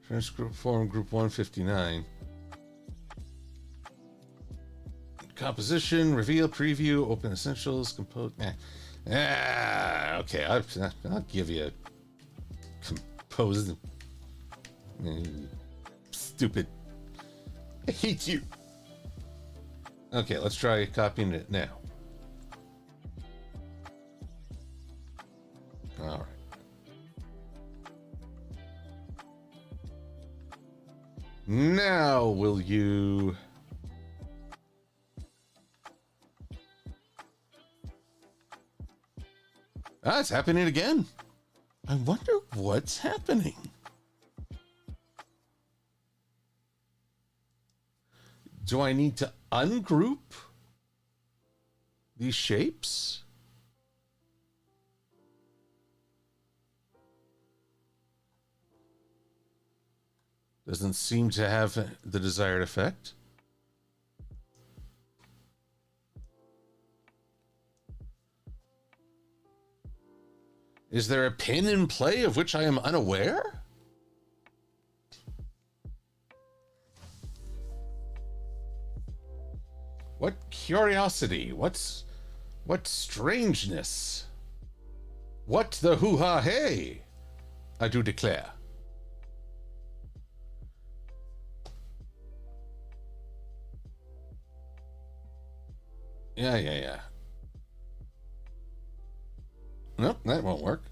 Transgroup form group 159. Composition, reveal, preview, open essentials, compose. Okay, I'll give you a compose. Stupid. I hate you. Okay, let's try copying it now. All right. Now will you... Ah, it's happening again. I wonder what's happening. Do I need to ungroup these shapes? Doesn't seem to have the desired effect. Is there a pin in play of which I am unaware? curiosity? What strangeness? What the hoo-ha-hey? I do declare. Yeah. Nope, that won't work.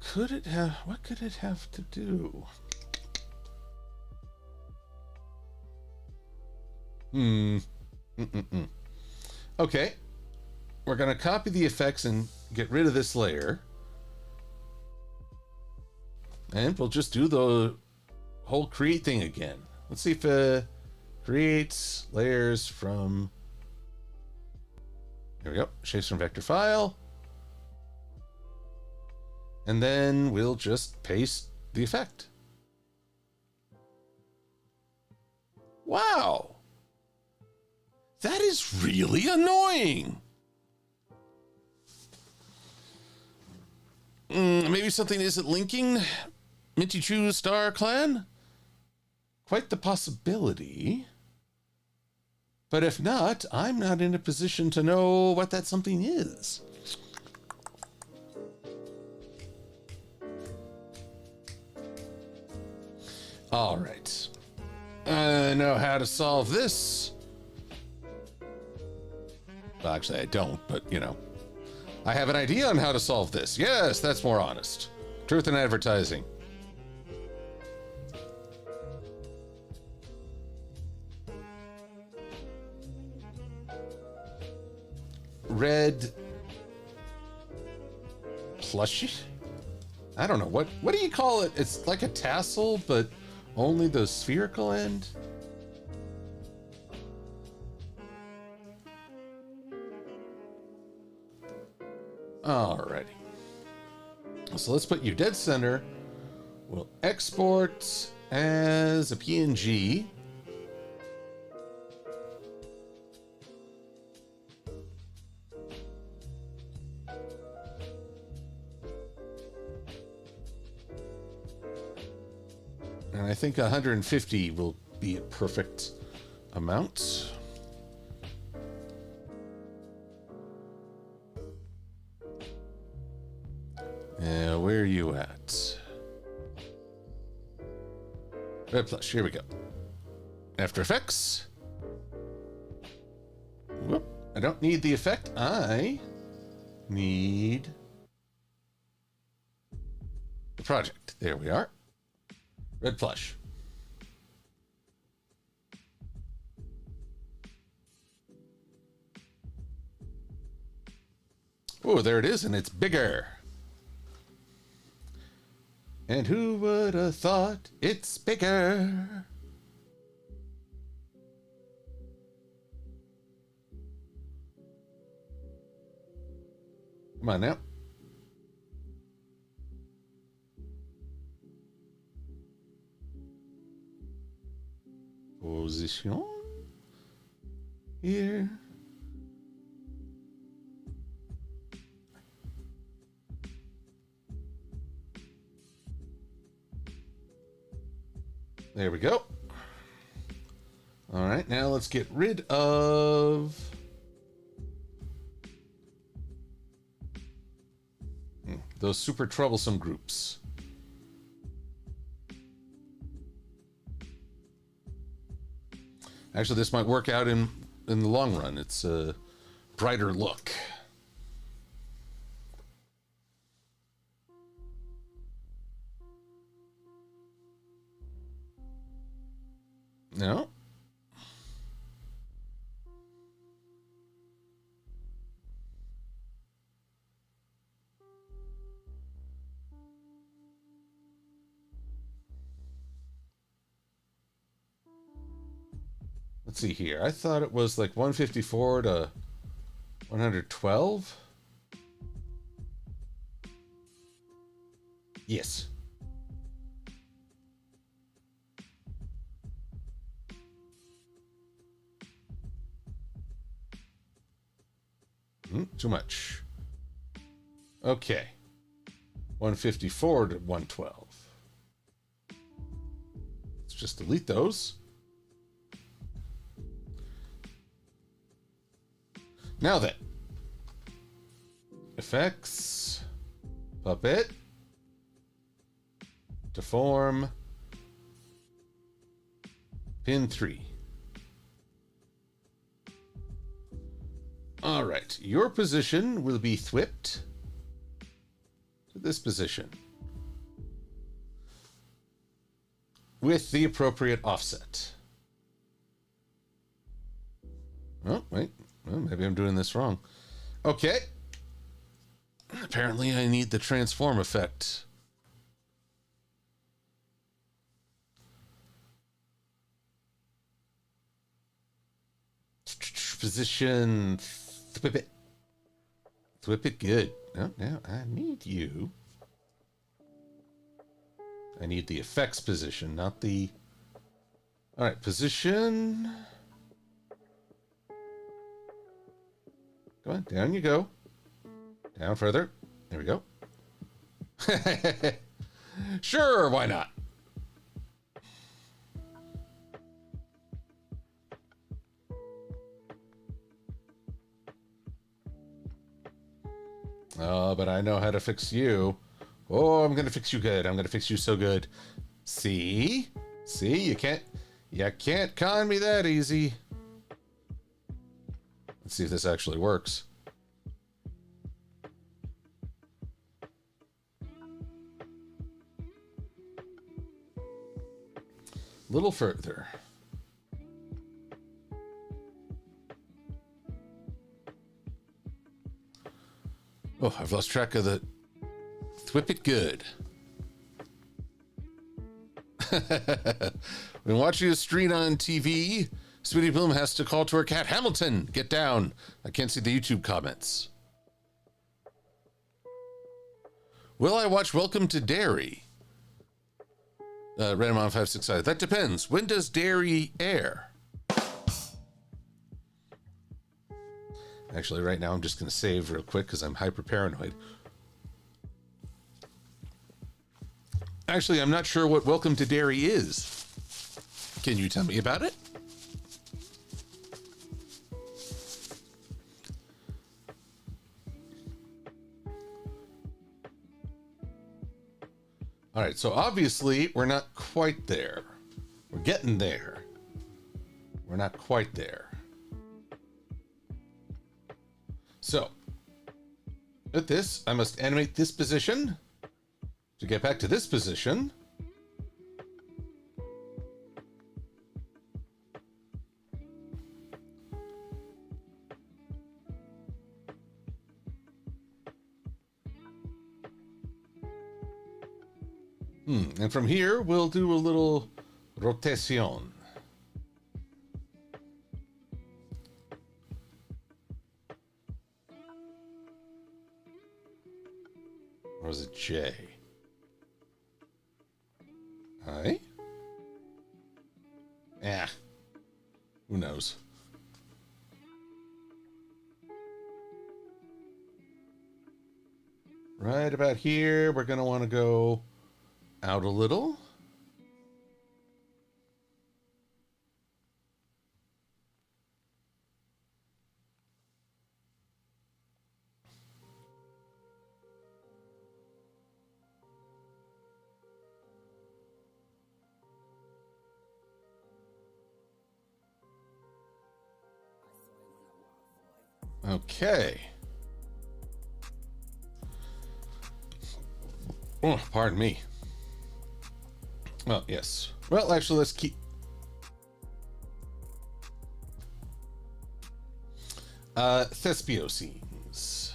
Could it have... What could it have to do? Okay. We're going to copy the effects and get rid of this layer. And we'll just do the whole create thing again. Let's see if it creates layers from... There we go. Shapes from vector file. And then we'll just paste the effect. Wow. That is really annoying. Maybe something isn't linking Minty Chew Star Clan? Quite the possibility. But if not, I'm not in a position to know what that something is. All right. I know how to solve this. Well, actually, I don't, but, you know. I have an idea on how to solve this. Yes, that's more honest. Truth in advertising. Red plushie? I don't know. What do you call it? It's like a tassel, but only the spherical end? Alrighty. So let's put you dead center. We'll export as a PNG. And I think 150 will be a perfect amount. Where are you at? Red plush, here we go. After Effects. Whoop, I don't need the effect. I need the project. There we are. Red plush. Oh, there it is, and it's bigger. And who would have thought it's bigger? Come on now. Position. Here. There we go. All right, now let's get rid of those super troublesome groups. Actually, this might work out in the long run. It's a brighter look. No. Let's see here. I thought it was like 154 to 112. Yes. Too much. Okay. 154 to 112. Let's just delete those. Now then. Effects. Puppet. Deform. Pin 3. All right. Your position will be thwipped to this position with the appropriate offset. Oh, wait. Well, maybe I'm doing this wrong. Okay. Apparently I need the transform effect. Position. Thwip it. Thwip it good. Oh, now I need you. I need the effects position, not the... All right, position. Go on, down you go. Down further. There we go. Sure, why not? Oh, but I know how to fix you. Oh, I'm going to fix you good. I'm going to fix you so good. See? See? You can't con me that easy. Let's see if this actually works. A little further. Oh, I've lost track of the... Thwip it good. When watching a stream on TV, Sweetie Bloom has to call to her cat, Hamilton, get down. I can't see the YouTube comments. Will I watch Welcome to Dairy? Random on 565. That depends. When does Dairy air? Actually, right now I'm just going to save real quick because I'm hyper paranoid. Actually, I'm not sure what Welcome to Dairy is. Can you tell me about it? All right, so obviously we're not quite there. We're getting there. We're not quite there. So, with this, I must animate this position to get back to this position. And from here, we'll do a little rotation. Or was it J? I? Yeah. Who knows? Right about here, we're going to want to go out a little. Okay. Oh, pardon me. Well, yes. Well, actually, let's keep... Thespio scenes.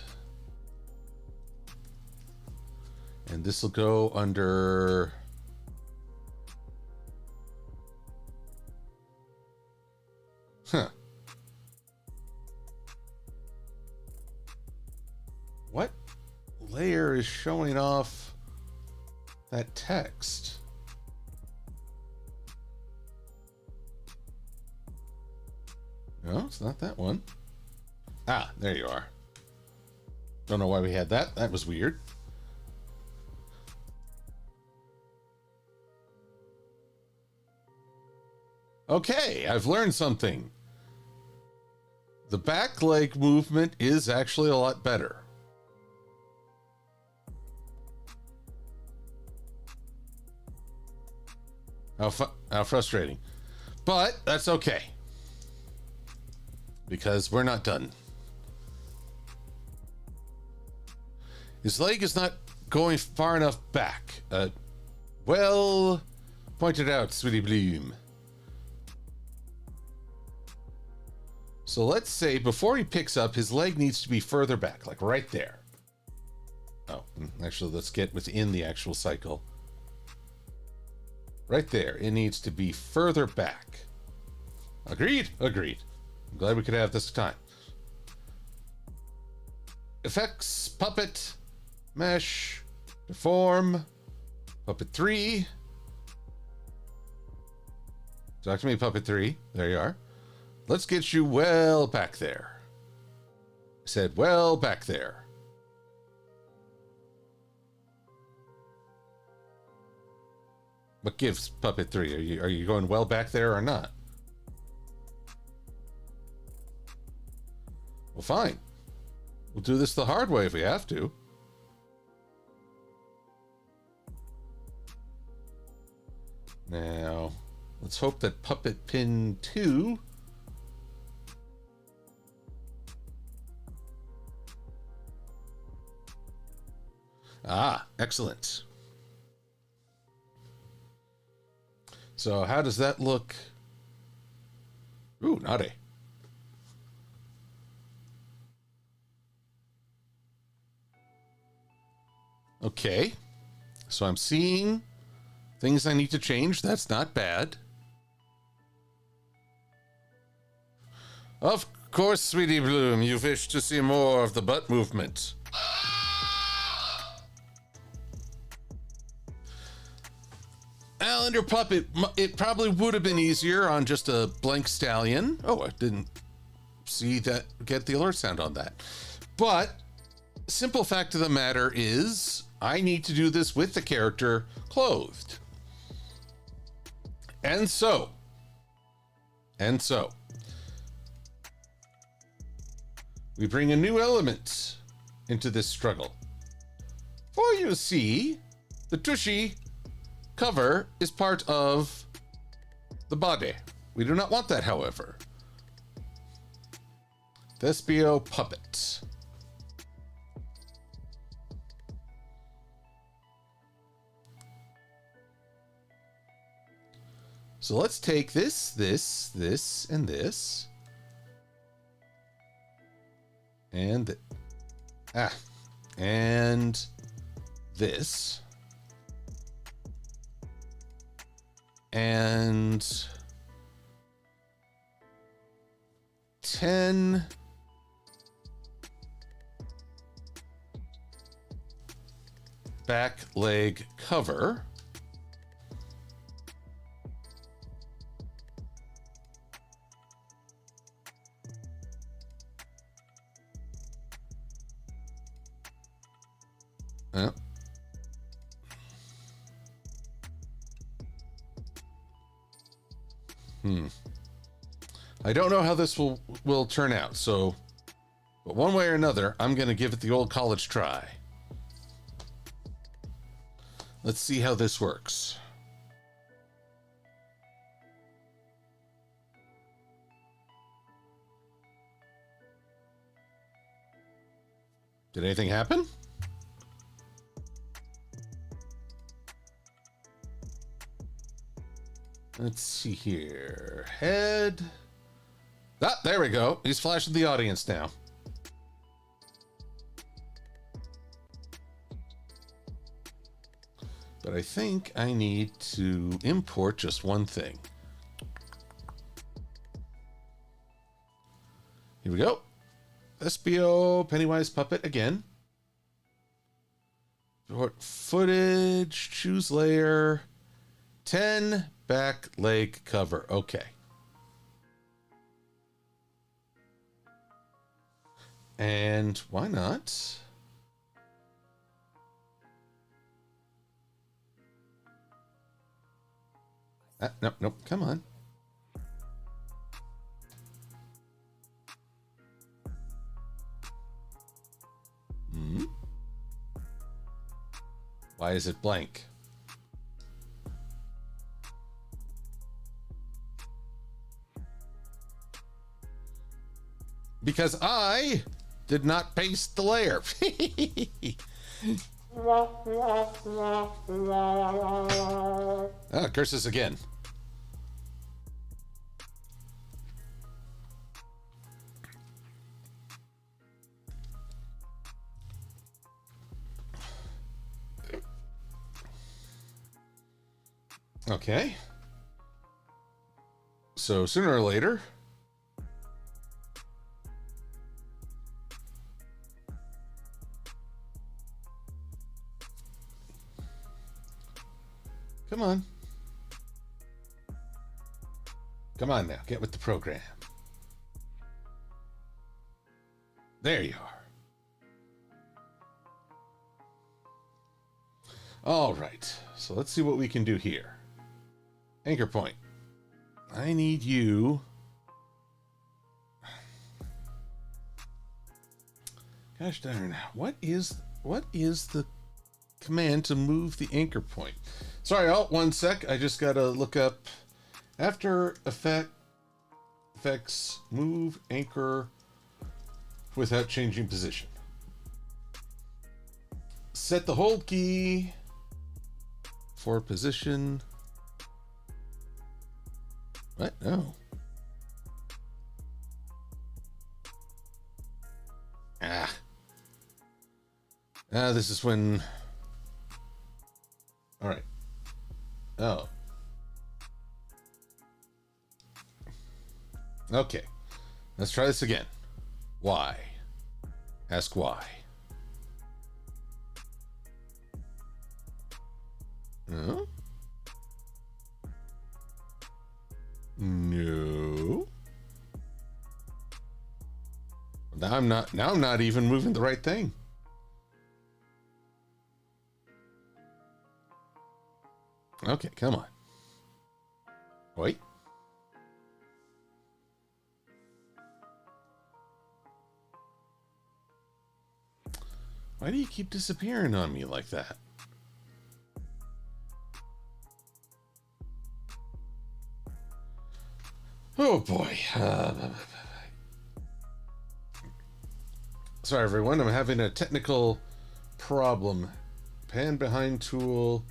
And this will go under... Huh. What layer is showing off that text? No, it's not that one. Ah, there you are. Don't know why we had that. That was weird. Okay, I've learned something. The back leg movement is actually a lot better. How frustrating. But that's okay. Because we're not done. His leg is not going far enough back. Well pointed out, Sweetie Bloom. So let's say before he picks up, his leg needs to be further back, like right there. Oh, actually, let's get within the actual cycle. Right there. It needs to be further back. Agreed? Agreed. I'm glad we could have this time. Effects, puppet, mesh, deform, puppet 3. Talk to me, puppet 3. There you are. Let's get you well back there. I said well back there. What gives, puppet 3? Are you going well back there or not? Well, fine. We'll do this the hard way if we have to. Now, let's hope that puppet pin 2 excellent. So how does that look? Ooh, naughty. Okay. So I'm seeing things I need to change. That's not bad. Of course, Sweetie Bloom, you wish to see more of the butt movement. Allender puppet, it probably would have been easier on just a blank stallion. Oh, I didn't see that, get the alert sound on that. But simple fact of the matter is I need to do this with the character clothed. And so we bring a new element into this struggle. For you see, the tushy cover is part of the body. We do not want that, however. Thespio puppet. So let's take this, and this. And this. And 10 back leg cover. I don't know how this will turn out, so, but one way or another, I'm going to give it the old college try. Let's see how this works. Did anything happen? Let's see here. Head. Ah, there we go. He's flashing the audience now. But I think I need to import just one thing. Here we go. SBO Pennywise puppet again. Short footage, choose layer, 10 back leg cover. Okay. And why not? Nope, come on. Why is it blank? Because I did not paste the layer. Ah, curses again. Okay. So sooner or later, come on. Come on now, get with the program. There you are. All right, so let's see what we can do here. Anchor point. I need you. Gosh darn, what is the command to move the anchor point? Sorry, Alt, 1 sec. I just gotta look up After Effects move anchor without changing position. Set the hold key for position. What? No. This is when... All right. Oh. Okay. Let's try this again. Why? Ask why. Huh? No. Now I'm not even moving the right thing. Okay, come on. Wait. Why do you keep disappearing on me like that? Oh boy. Sorry everyone, I'm having a technical problem. Pan behind tool.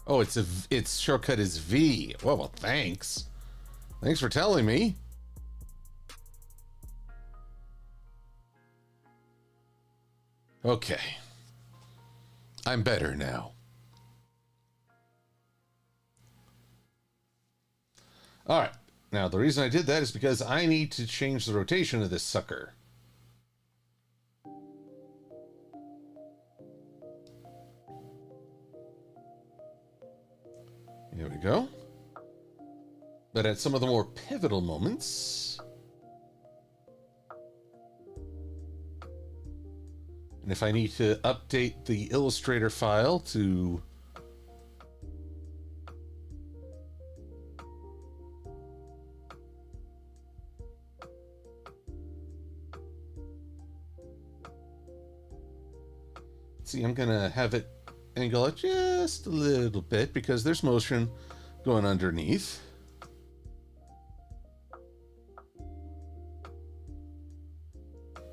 Oh, its shortcut is V. Well, thanks. Thanks for telling me. Okay. I'm better now. All right. Now, the reason I did that is because I need to change the rotation of this sucker. Here we go. But at some of the more pivotal moments... And if I need to update the Illustrator file to... See, I'm going to have it angle it just a little bit because there's motion going underneath.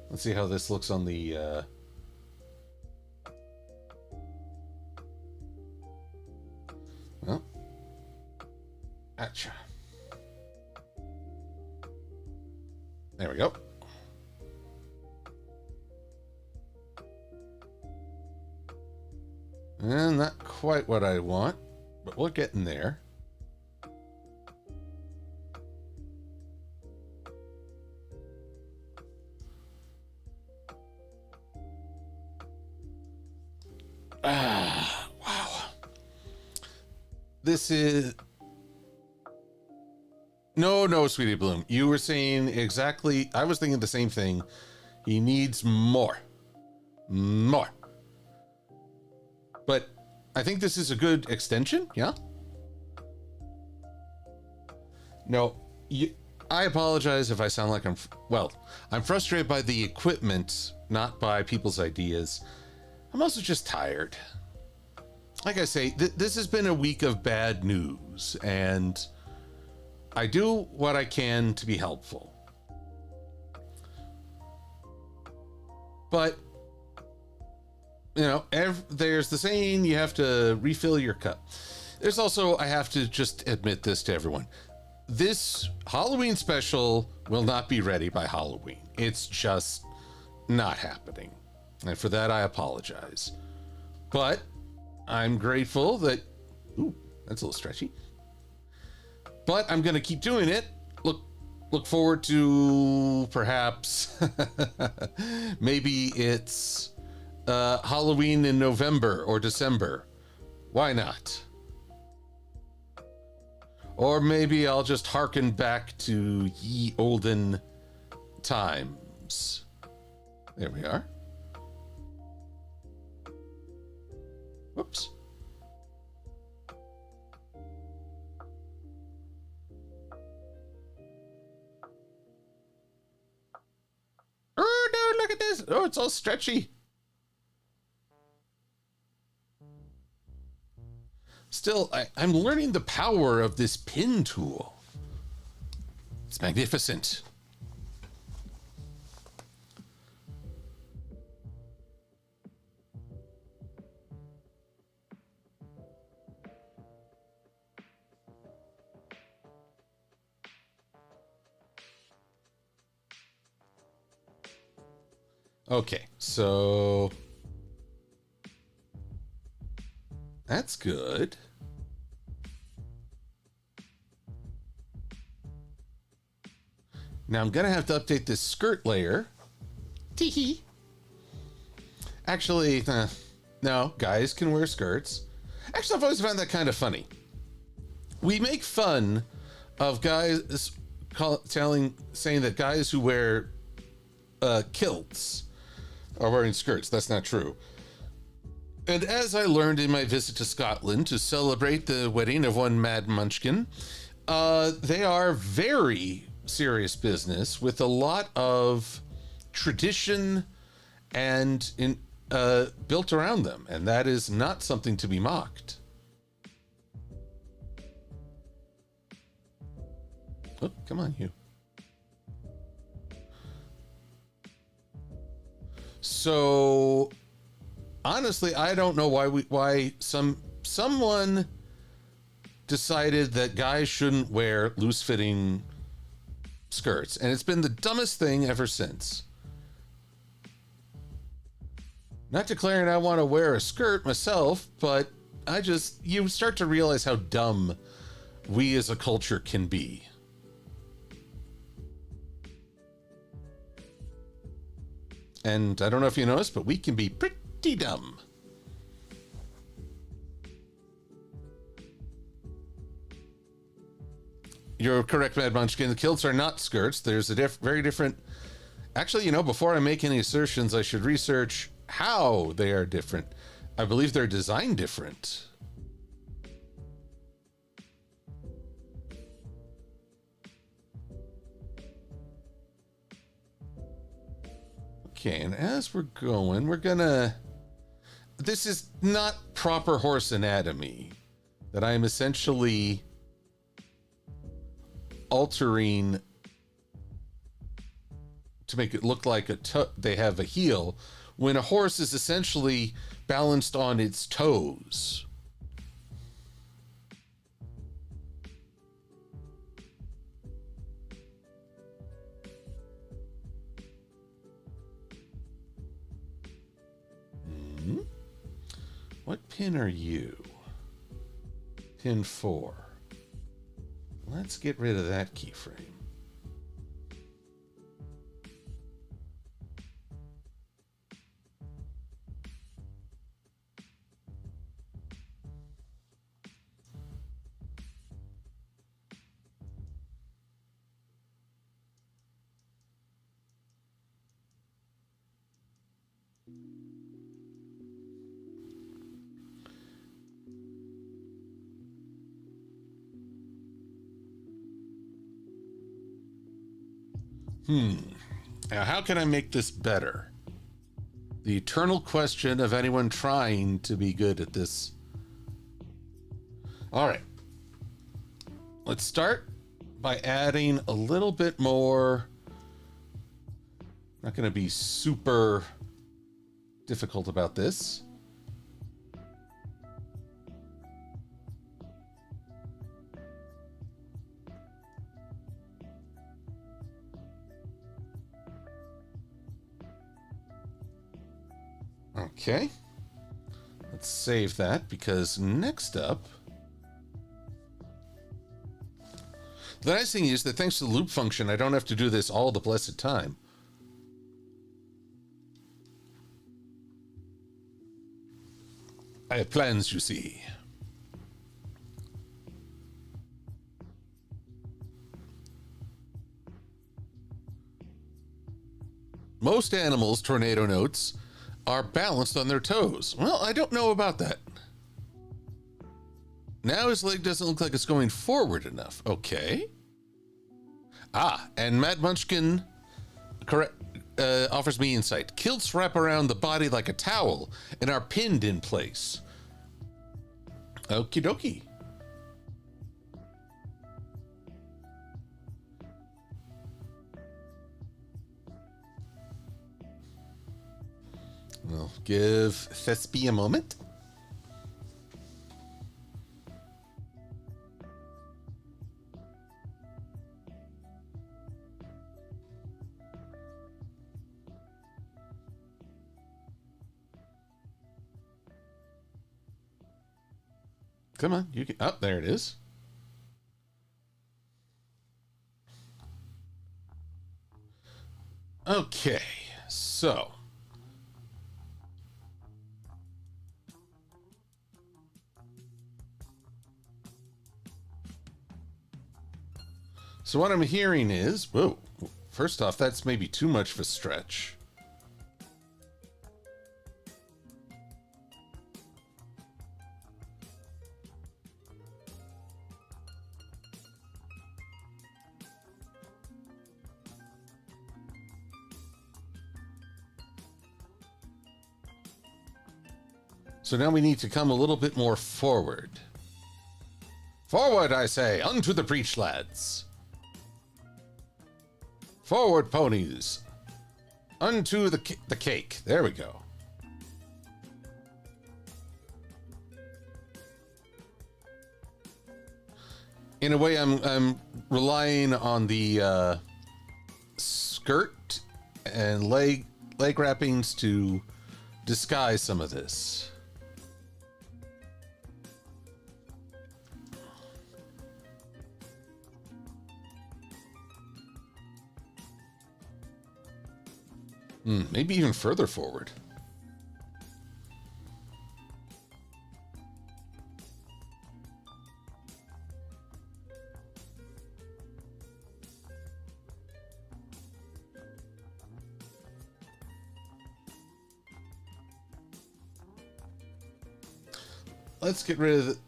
Let's see how this looks on the... Well, Atcha. There we go. And not quite what I want, but we're getting there. Wow. This is... No, Sweetie Bloom. You were saying exactly... I was thinking the same thing. He needs more. More. But I think this is a good extension, yeah? No, I apologize if I sound like I'm frustrated by the equipment, not by people's ideas. I'm also just tired. Like I say, this has been a week of bad news, and I do what I can to be helpful. But, there's the saying, you have to refill your cup. There's also, I have to just admit this to everyone. This Halloween special will not be ready by Halloween. It's just not happening. And for that, I apologize. But I'm grateful that, ooh, that's a little stretchy. But I'm going to keep doing it. Look forward to perhaps, maybe it's Halloween in November or December. Why not? Or maybe I'll just hearken back to ye olden times. There we are. Whoops. Oh, no, look at this. Oh, it's all stretchy. Still, I'm learning the power of this pin tool. It's magnificent. Okay, so that's good. Now I'm gonna have to update this skirt layer. Teehee. Actually, no, guys can wear skirts. Actually, I've always found that kind of funny. We make fun of guys saying that guys who wear kilts are wearing skirts. That's not true. And as I learned in my visit to Scotland to celebrate the wedding of one Mad Munchkin, they are very serious business with a lot of tradition and built around them, and that is not something to be mocked. Oh, come on, you. So honestly, I don't know why someone decided that guys shouldn't wear loose-fitting skirts, and it's been the dumbest thing ever since. Not declaring I want to wear a skirt myself, but you start to realize how dumb we as a culture can be. And I don't know if you noticed, but we can be pretty dumb. You're correct, Mad Munchkin. The kilts are not skirts. There's a very different... Actually, before I make any assertions, I should research how they are different. I believe they're designed different. Okay, and as we're going, this is not proper horse anatomy that I'm essentially altering to make it look like they have a heel when a horse is essentially balanced on its toes. What pin are you? Pin 4. Let's get rid of that keyframe. Now, how can I make this better? The eternal question of anyone trying to be good at this. All right. Let's start by adding a little bit more. Not going to be super difficult about this. Okay. Let's save that because next up. The nice thing is that thanks to the loop function, I don't have to do this all the blessed time. I have plans, you see. Most animals, Tornado notes, are balanced on their toes. Well, I don't know about that. Now his leg doesn't look like it's going forward enough. Okay. And Mad Munchkin offers me insight. Kilts wrap around the body like a towel and are pinned in place. Okie dokie. We'll give Thespy a moment. Come on, you can. Oh, there it is. Okay, so. So what I'm hearing is, whoa, first off, that's maybe too much of a stretch. So now we need to come a little bit more forward. Forward, I say, unto the breach, lads. Forward, ponies. Unto the cake. There we go. In a way, I'm relying on the skirt and leg wrappings to disguise some of this. Maybe even further forward.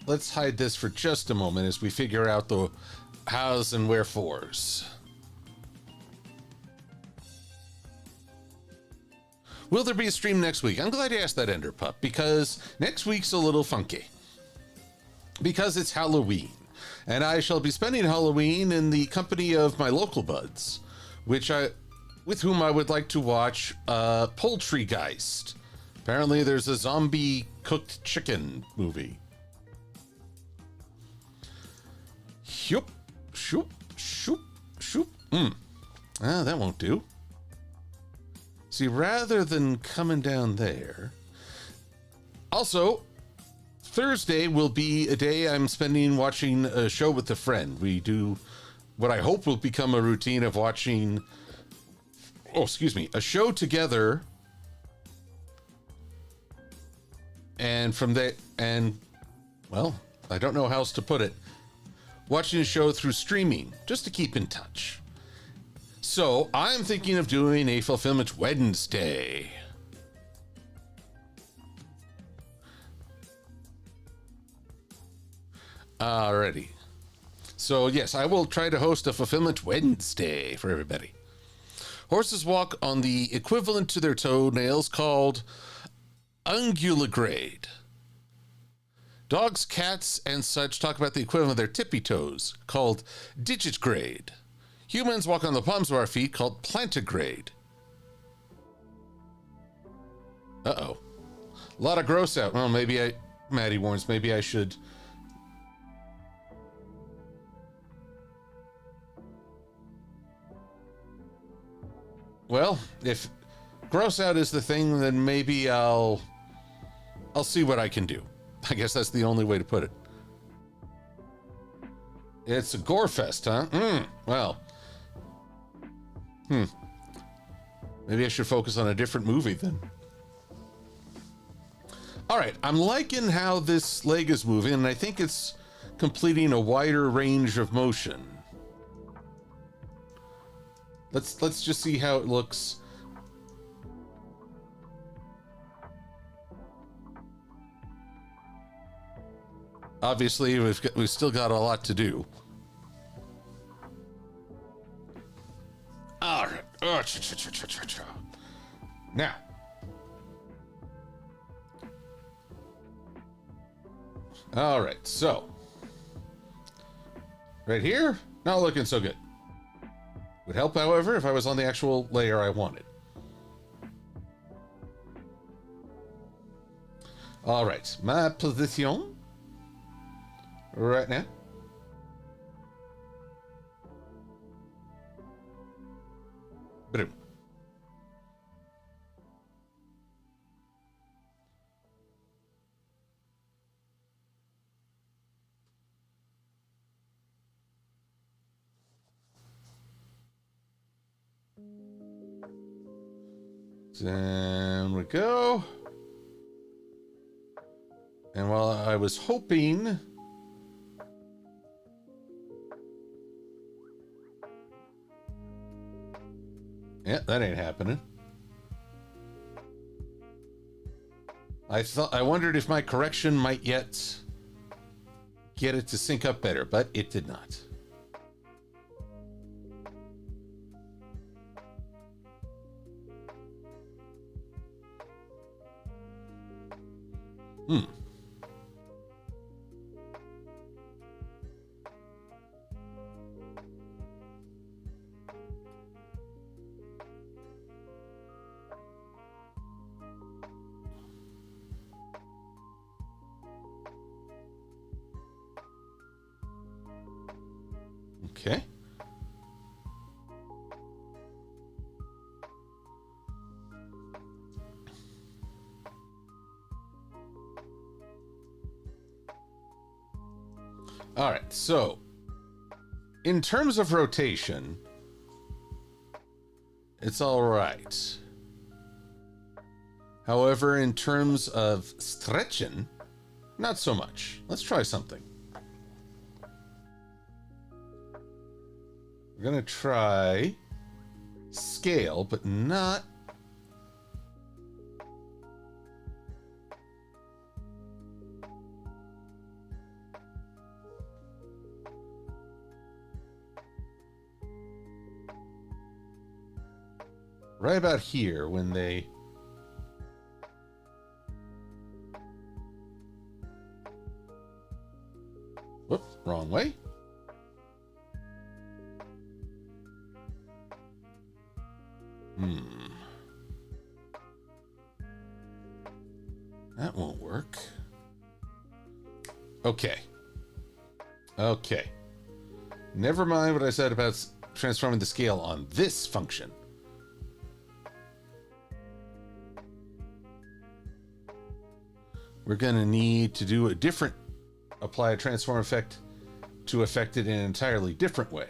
Let's hide this for just a moment as we figure out the hows and wherefores. Will there be a stream next week? I'm glad you asked that, Enderpup, because next week's a little funky. Because it's Halloween. And I shall be spending Halloween in the company of my local buds, with whom I would like to watch Poultrygeist. Apparently there's a zombie cooked chicken movie. Shoop, shoop, shoop, shoop. That won't do. See, rather than coming down there. Also, Thursday will be a day I'm spending watching a show with a friend. We do what I hope will become a routine of watching, a show together. And from there, I don't know how else to put it. Watching a show through streaming, just to keep in touch. So, I'm thinking of doing a Fulfillment Wednesday. Alrighty. So, yes, I will try to host a Fulfillment Wednesday for everybody. Horses walk on the equivalent to their toenails called unguligrade. Dogs, cats, and such talk about the equivalent of their tippy toes, called digitigrade. Humans walk on the palms of our feet, called plantigrade. Uh-oh. A lot of gross out. Well, Maddie warns, maybe I should... Well, if gross out is the thing, then maybe I'll see what I can do. I guess that's the only way to put it. It's a gore fest, huh? Well. Maybe I should focus on a different movie then. All right, I'm liking how this leg is moving, and I think it's completing a wider range of motion. Let's just see how it looks. Obviously, we've still got a lot to do. All right. Now. All right, so. Right here, not looking so good. Would help, however, if I was on the actual layer I wanted. All right, my position. Right now. Boom. Down we go. And while I was hoping... Yeah, that ain't happening. I wondered if my correction might yet get it to sync up better, but it did not. Okay. All right, so in terms of rotation, it's all right. However, in terms of stretching, not so much. Let's try something. We're gonna try scale, but not... right about here when they... Whoops, wrong way. That won't work. Okay. Okay. Never mind what I said about transforming the scale on this function. We're going to need to do a different, apply a transform effect to affect it in an entirely different way.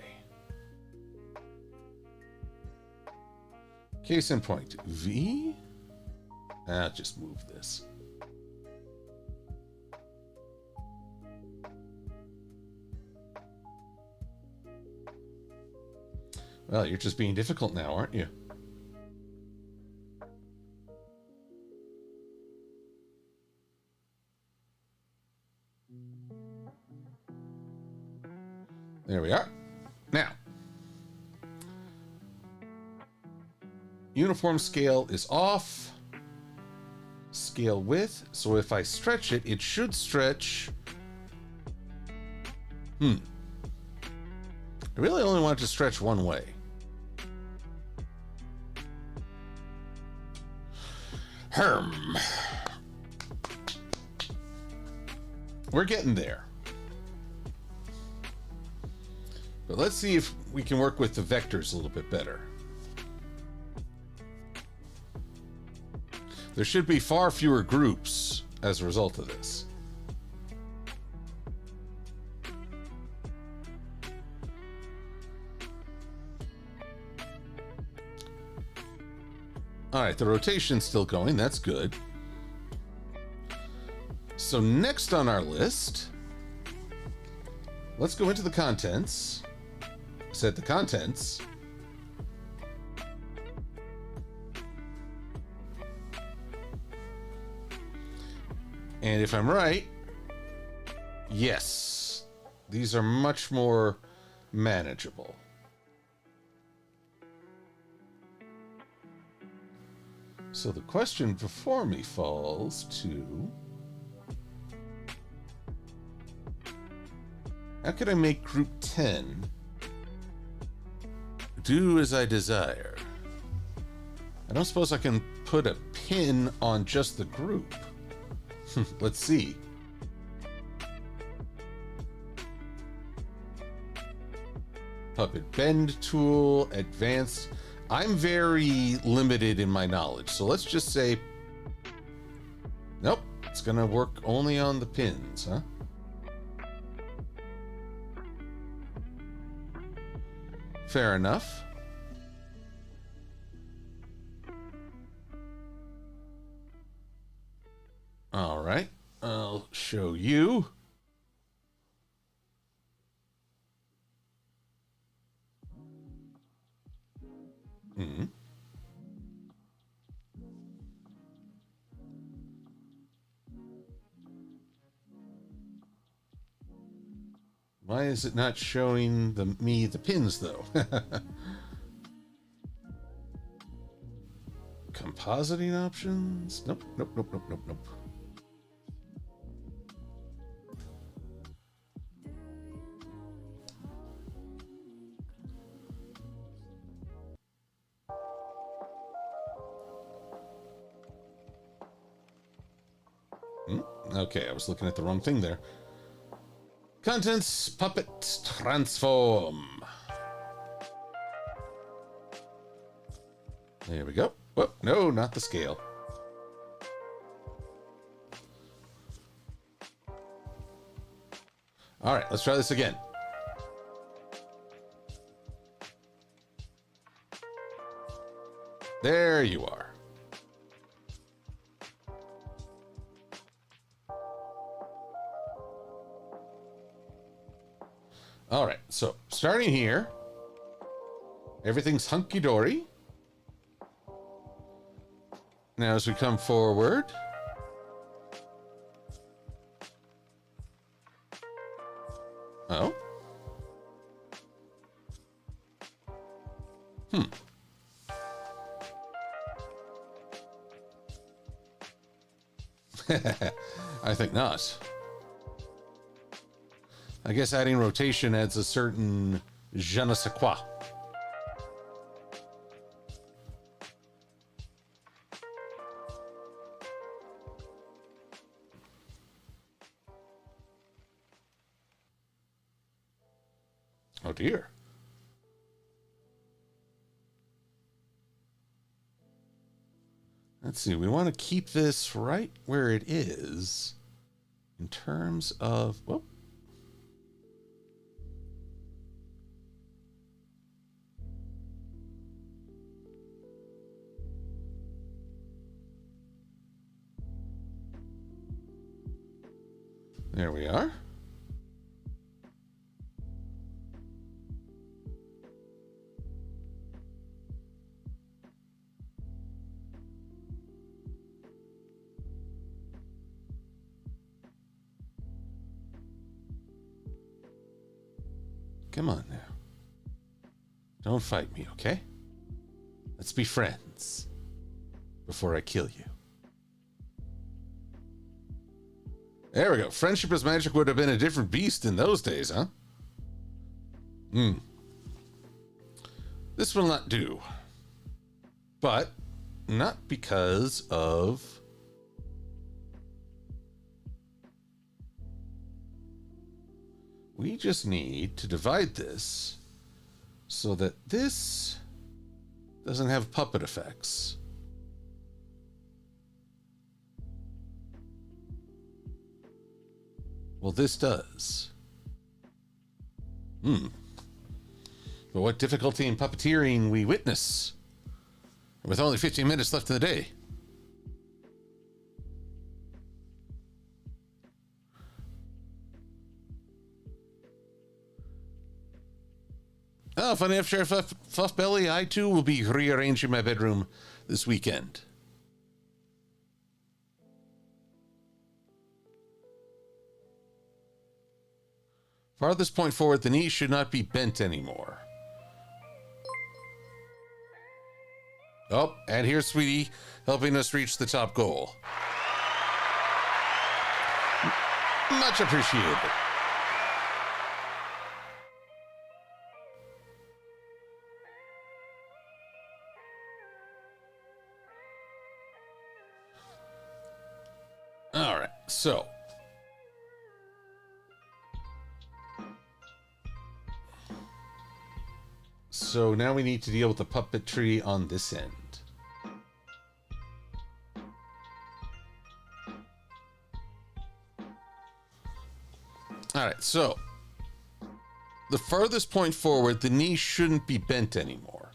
Case in point, V. I'll just move this. Well, you're just being difficult now, aren't you? There we are. Now, Uniform scale is off. Scale width. So if I stretch it, it should stretch. I really only want it to stretch one way. We're getting there. But let's see if we can work with the vectors a little bit better. There should be far fewer groups as a result of this. All right, the rotation's still going. That's good. So next on our list, let's go into the contents. Set the contents. And if I'm right, yes, these are much more manageable. So the question before me falls to, how could I make group 10 do as I desire? I don't suppose I can put a pin on just the group. Let's see. Puppet bend tool, advanced. I'm very limited in my knowledge, so let's just say, nope, it's gonna work only on the pins, huh? Fair enough. All right, I'll show you. Why is it not showing me the pins, though? Compositing options? Nope, nope, nope, nope, nope, nope. Okay, I was looking at the wrong thing there. Contents, puppet, transform. There we go. Whoop, no, not the scale. All right, let's try this again. There you are. All right, so starting here, everything's hunky-dory. Now as we come forward, oh. I think not. I guess adding rotation adds a certain je ne sais quoi. Oh dear. Let's see, we want to keep this right where it is in terms of, whoop. There we are. Come on now. Don't fight me, okay? Let's be friends. seconds before I kill you. There we go. Friendship as magic would have been a different beast in those days, huh? This will not do. But not because of... We just need to divide this so that this doesn't have puppet effects. Well, this does. But what difficulty in puppeteering we witness, with only 15 minutes left in the day. Oh, funny enough, Sheriff Fluffbelly, I too will be rearranging my bedroom this weekend. Farthest point forward, the knee should not be bent anymore. Oh, and here's Sweetie helping us reach the top goal. Much appreciated. All right, so now we need to deal with the puppetry on this end. All right, so the farthest point forward, the knee shouldn't be bent anymore.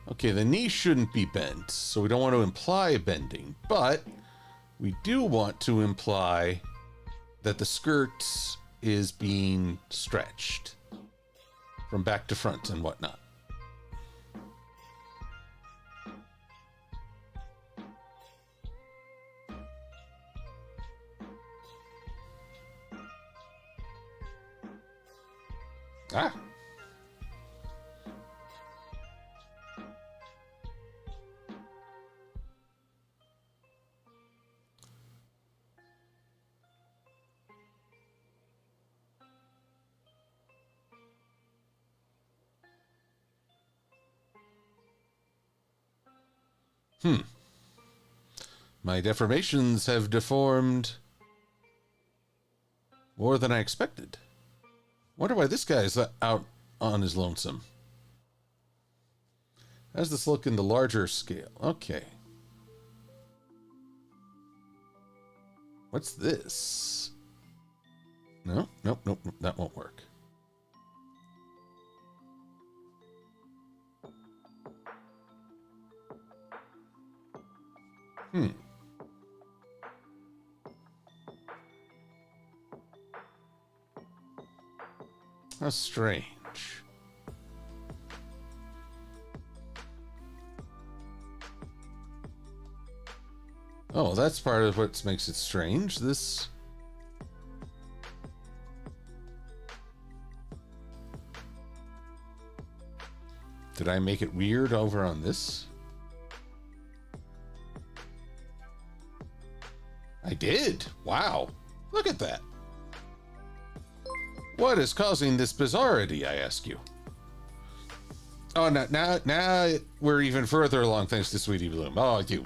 Okay, the knee shouldn't be bent, so we don't want to imply bending, but we do want to imply that the skirt is being stretched from back to front and whatnot. Ah. My deformations have deformed more than I expected. Wonder why this guy is out on his lonesome. How's this look in the larger scale? Okay. What's this? No, nope, that won't work. How strange. Oh, that's part of what makes it strange. This... Did I make it weird over on this? I did. Wow. Look at that. What is causing this bizarrity, I ask you? Oh, now we're even further along thanks to Sweetie Bloom. Oh, you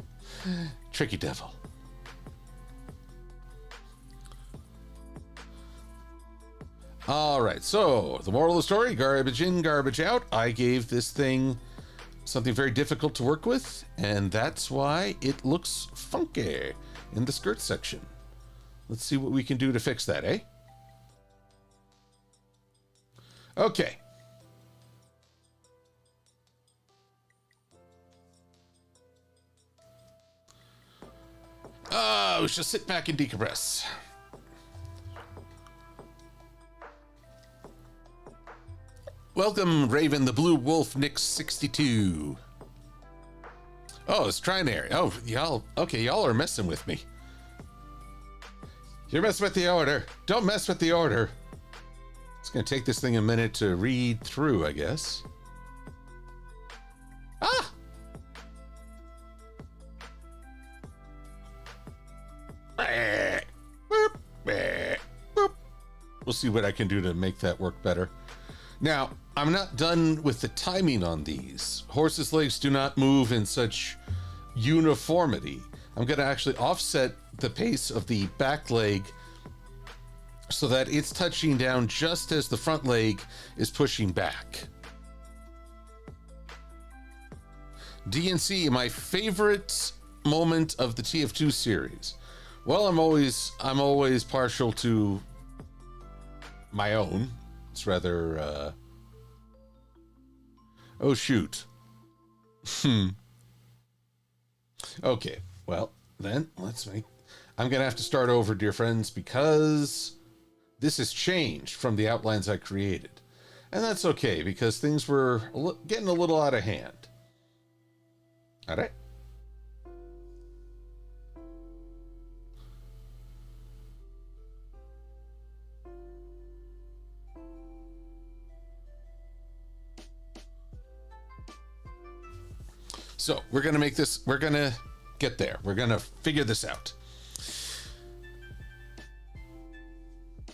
tricky devil. All right, so the moral of the story, garbage in, garbage out. I gave this thing something very difficult to work with, and that's why it looks funky in the skirt section. Let's see what we can do to fix that, eh? Okay. We shall sit back and decompress. Welcome, Raven the Blue Wolf Nix 62. Oh, it's Trinary. Oh, y'all are messing with me. You're messing with the order. Don't mess with the order. It's going to take this thing a minute to read through, I guess. we'll see what I can do to make that work better. Now, I'm not done with the timing on these. Horses' legs do not move in such uniformity. I'm going to actually offset the pace of the back leg so that it's touching down just as the front leg is pushing back. DNC, my favorite moment of the TF2 series. Well, I'm always partial to my own. It's rather, oh shoot. Okay, well, then I'm gonna have to start over, dear friends, because this has changed from the outlines I created. And that's okay, because things were getting a little out of hand. All right. So we're going to make this, we're going to get there. We're going to figure this out.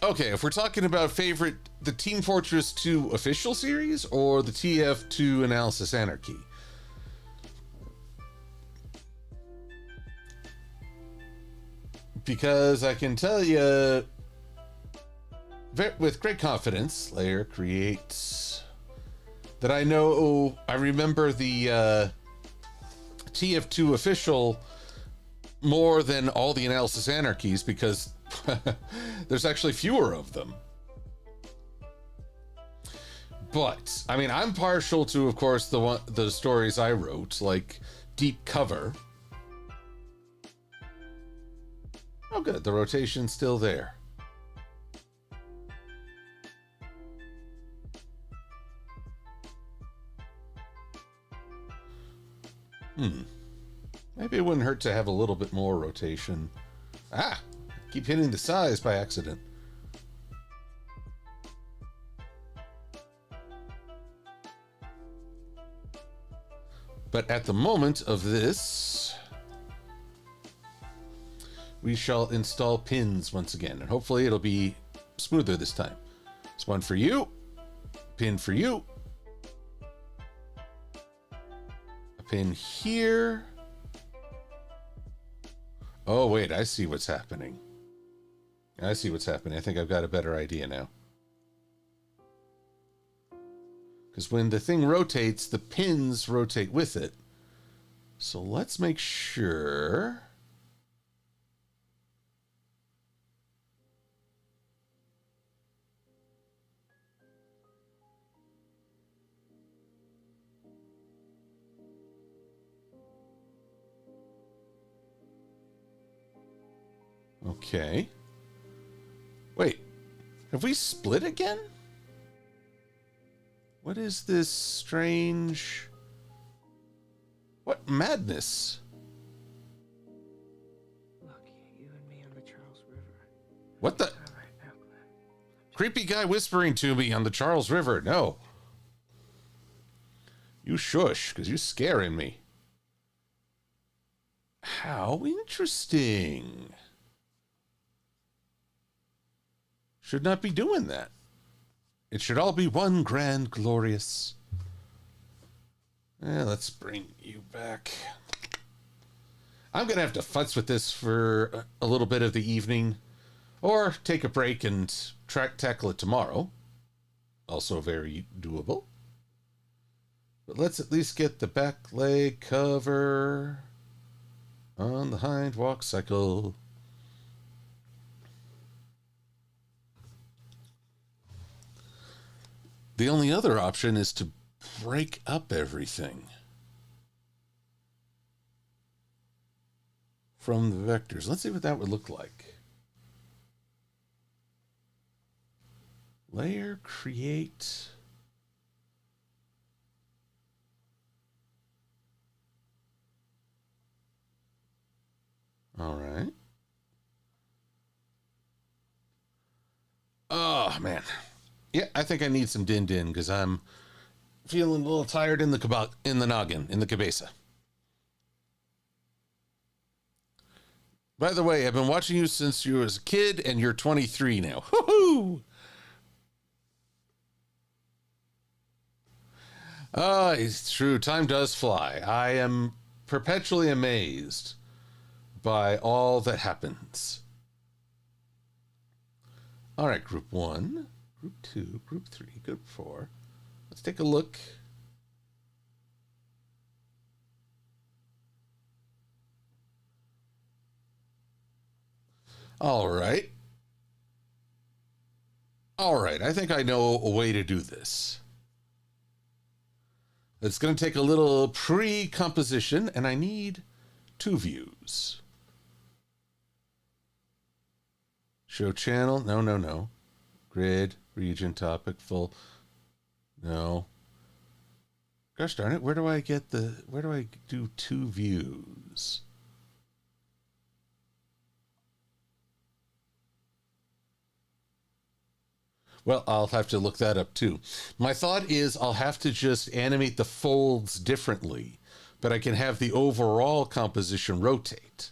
Okay, if we're talking about favorite, the Team Fortress 2 official series or the TF2 Analysis Anarchy? Because I can tell you with great confidence, Layer creates that I know, I remember the TF2 official more than all the Analysis Anarchies because there's actually fewer of them. But I mean, I'm partial to, of course, the stories I wrote, like Deep Cover. Oh, good. The rotation's still there. Maybe it wouldn't hurt to have a little bit more rotation. Ah, keep hitting the size by accident. But at the moment of this, we shall install pins once again, and hopefully it'll be smoother this time. It's one for you, pin for you, a pin here. Oh, wait, I see what's happening. I see what's happening. I think I've got a better idea now. Because when the thing rotates, the pins rotate with it. So let's make sure. Okay. Wait, have we split again? What is this strange... What madness? Look, you and me on the Charles River. What the... All right, now, Glenn. Creepy guy whispering to me on the Charles River. No. You shush, because you're scaring me. How interesting. Should not be doing that. It should all be one grand glorious. Let's bring you back. I'm going to have to futz with this for a little bit of the evening. Or take a break and tackle it tomorrow. Also very doable. But let's at least get the back leg cover on the hind walk cycle. The only other option is to break up everything from the vectors. Let's see what that would look like. Layer, create. All right. Oh, man. Yeah, I think I need some din-din because I'm feeling a little tired in the noggin, in the cabeza. By the way, I've been watching you since you was a kid, and you're 23 now. Woohoo! Ah, it's true. Time does fly. I am perpetually amazed by all that happens. All right, group 1, group 2, group 3, group 4. Let's take a look. All right. All right, I think I know a way to do this. It's going to take a little pre-composition, and I need 2 views. Show channel. No, no, no. Grid, region, topic, full. No. Gosh darn it, where do I do 2 views? Well, I'll have to look that up too. My thought is I'll have to just animate the folds differently, but I can have the overall composition rotate.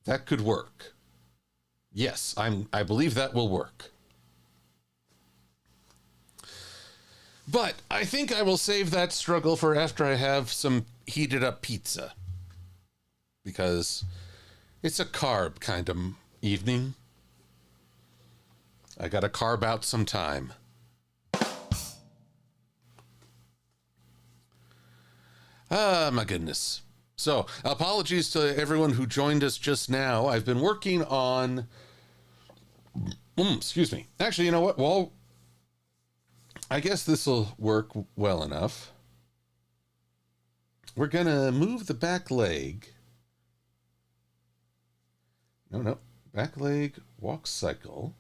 That could work. Yes, I believe that will work. But I think I will save that struggle for after I have some heated up pizza. Because it's a carb kind of evening. I gotta carb out some time. Ah, my goodness. So, apologies to everyone who joined us just now. I've been working on... excuse me. Actually, you know what? Well, I guess this will work well enough. We're going to move the back leg. No. Back leg walk cycle.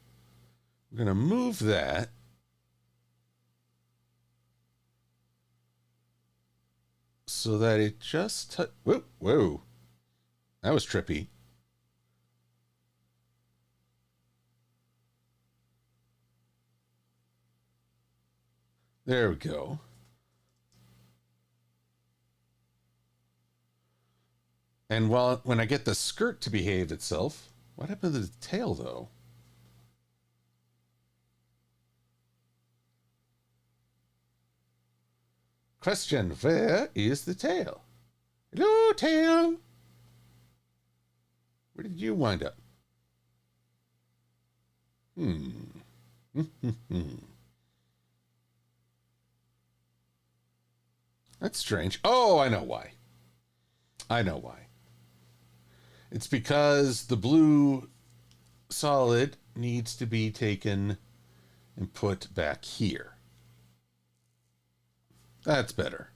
We're going to move that. So that it just... Whoa. That was trippy. There we go. And when I get the skirt to behave itself, what happened to the tail, though? Question, where is the tail? Hello, tail. Where did you wind up? That's strange. Oh, I know why. It's because the blue solid needs to be taken and put back here. That's better.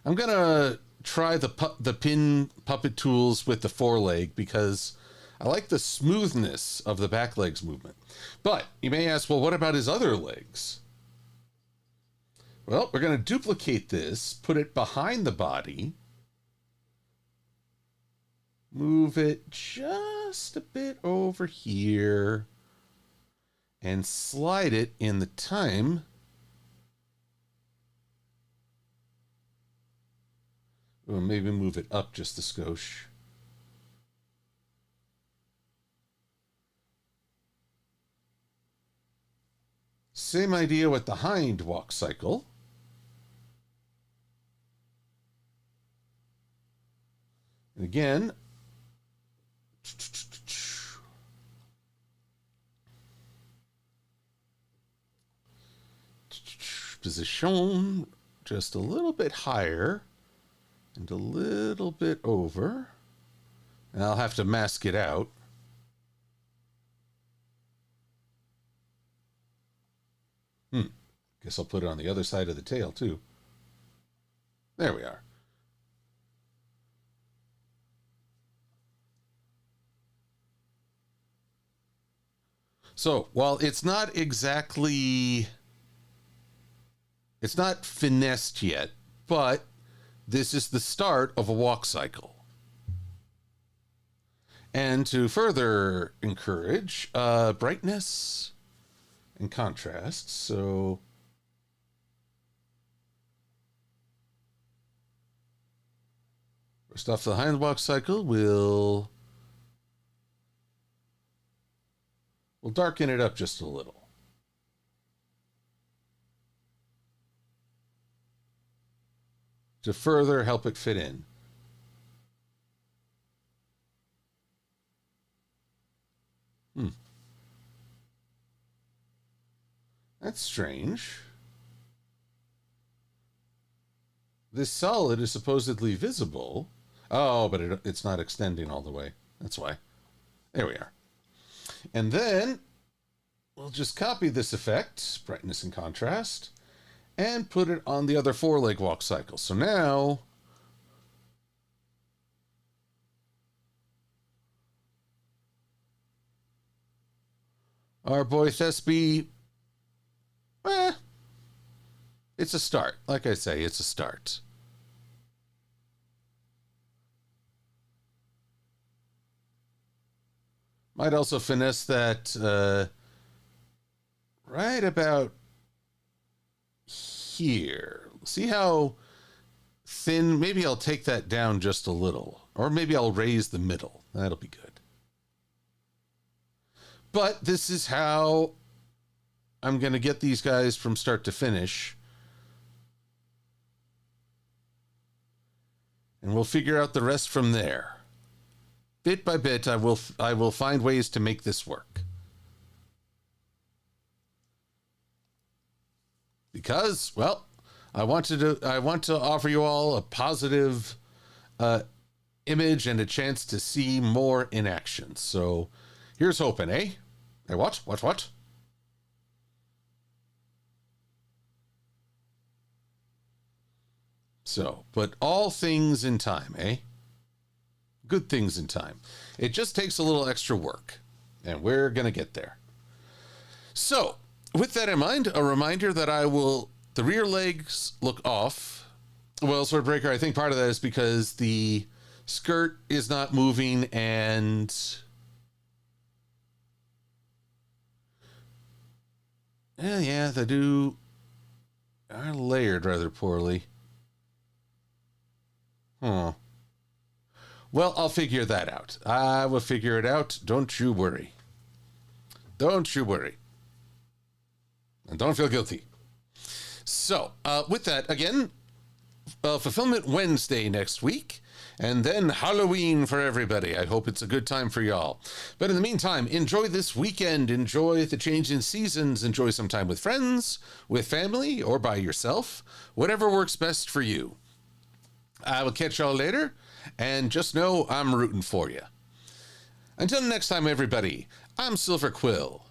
I'm going to try the pin puppet tools with the foreleg because I like the smoothness of the back legs movement. But you may ask, well, what about his other legs? Well, we're going to duplicate this, put it behind the body, move it just a bit over here, and slide it in the time. Or maybe move it up just a skosh. Same idea with the hind walk cycle. And again, position just a little bit higher and a little bit over. And I'll have to mask it out. Guess I'll put it on the other side of the tail too. There we are. So, while it's not finessed yet, but this is the start of a walk cycle. And to further encourage brightness and contrast, so first off, the hind walk cycle will We'll darken it up just a little. To further help it fit in. That's strange. This solid is supposedly visible. Oh, but it's not extending all the way. That's why. There we are. And then we'll just copy this effect, brightness and contrast, and put it on the other 4-leg walk cycle. So now our boy Thesby, it's a start. Like I say, it's a start. Might also finesse that right about here. See how thin? Maybe I'll take that down just a little. Or maybe I'll raise the middle. That'll be good. But this is how I'm going to get these guys from start to finish. And we'll figure out the rest from there. Bit by bit, I will find ways to make this work. Because, well, I want to offer you all a positive image and a chance to see more in action. So here's hoping, eh? Hey, what? So, but all things in time, eh? Good things in time. It just takes a little extra work, and we're going to get there. So, with that in mind, a reminder that the rear legs look off. Well, Sword Breaker, I think part of that is because the skirt is not moving and yeah, they are layered rather poorly. Huh. Well, I'll figure that out. I will figure it out. Don't you worry. Don't you worry. And don't feel guilty. So, with that, again, Fulfillment Wednesday next week, and then Halloween for everybody. I hope it's a good time for y'all. But in the meantime, enjoy this weekend. Enjoy the change in seasons. Enjoy some time with friends, with family, or by yourself. Whatever works best for you. I will catch y'all later. And just know I'm rooting for you. Until next time, everybody, I'm Silver-Quill.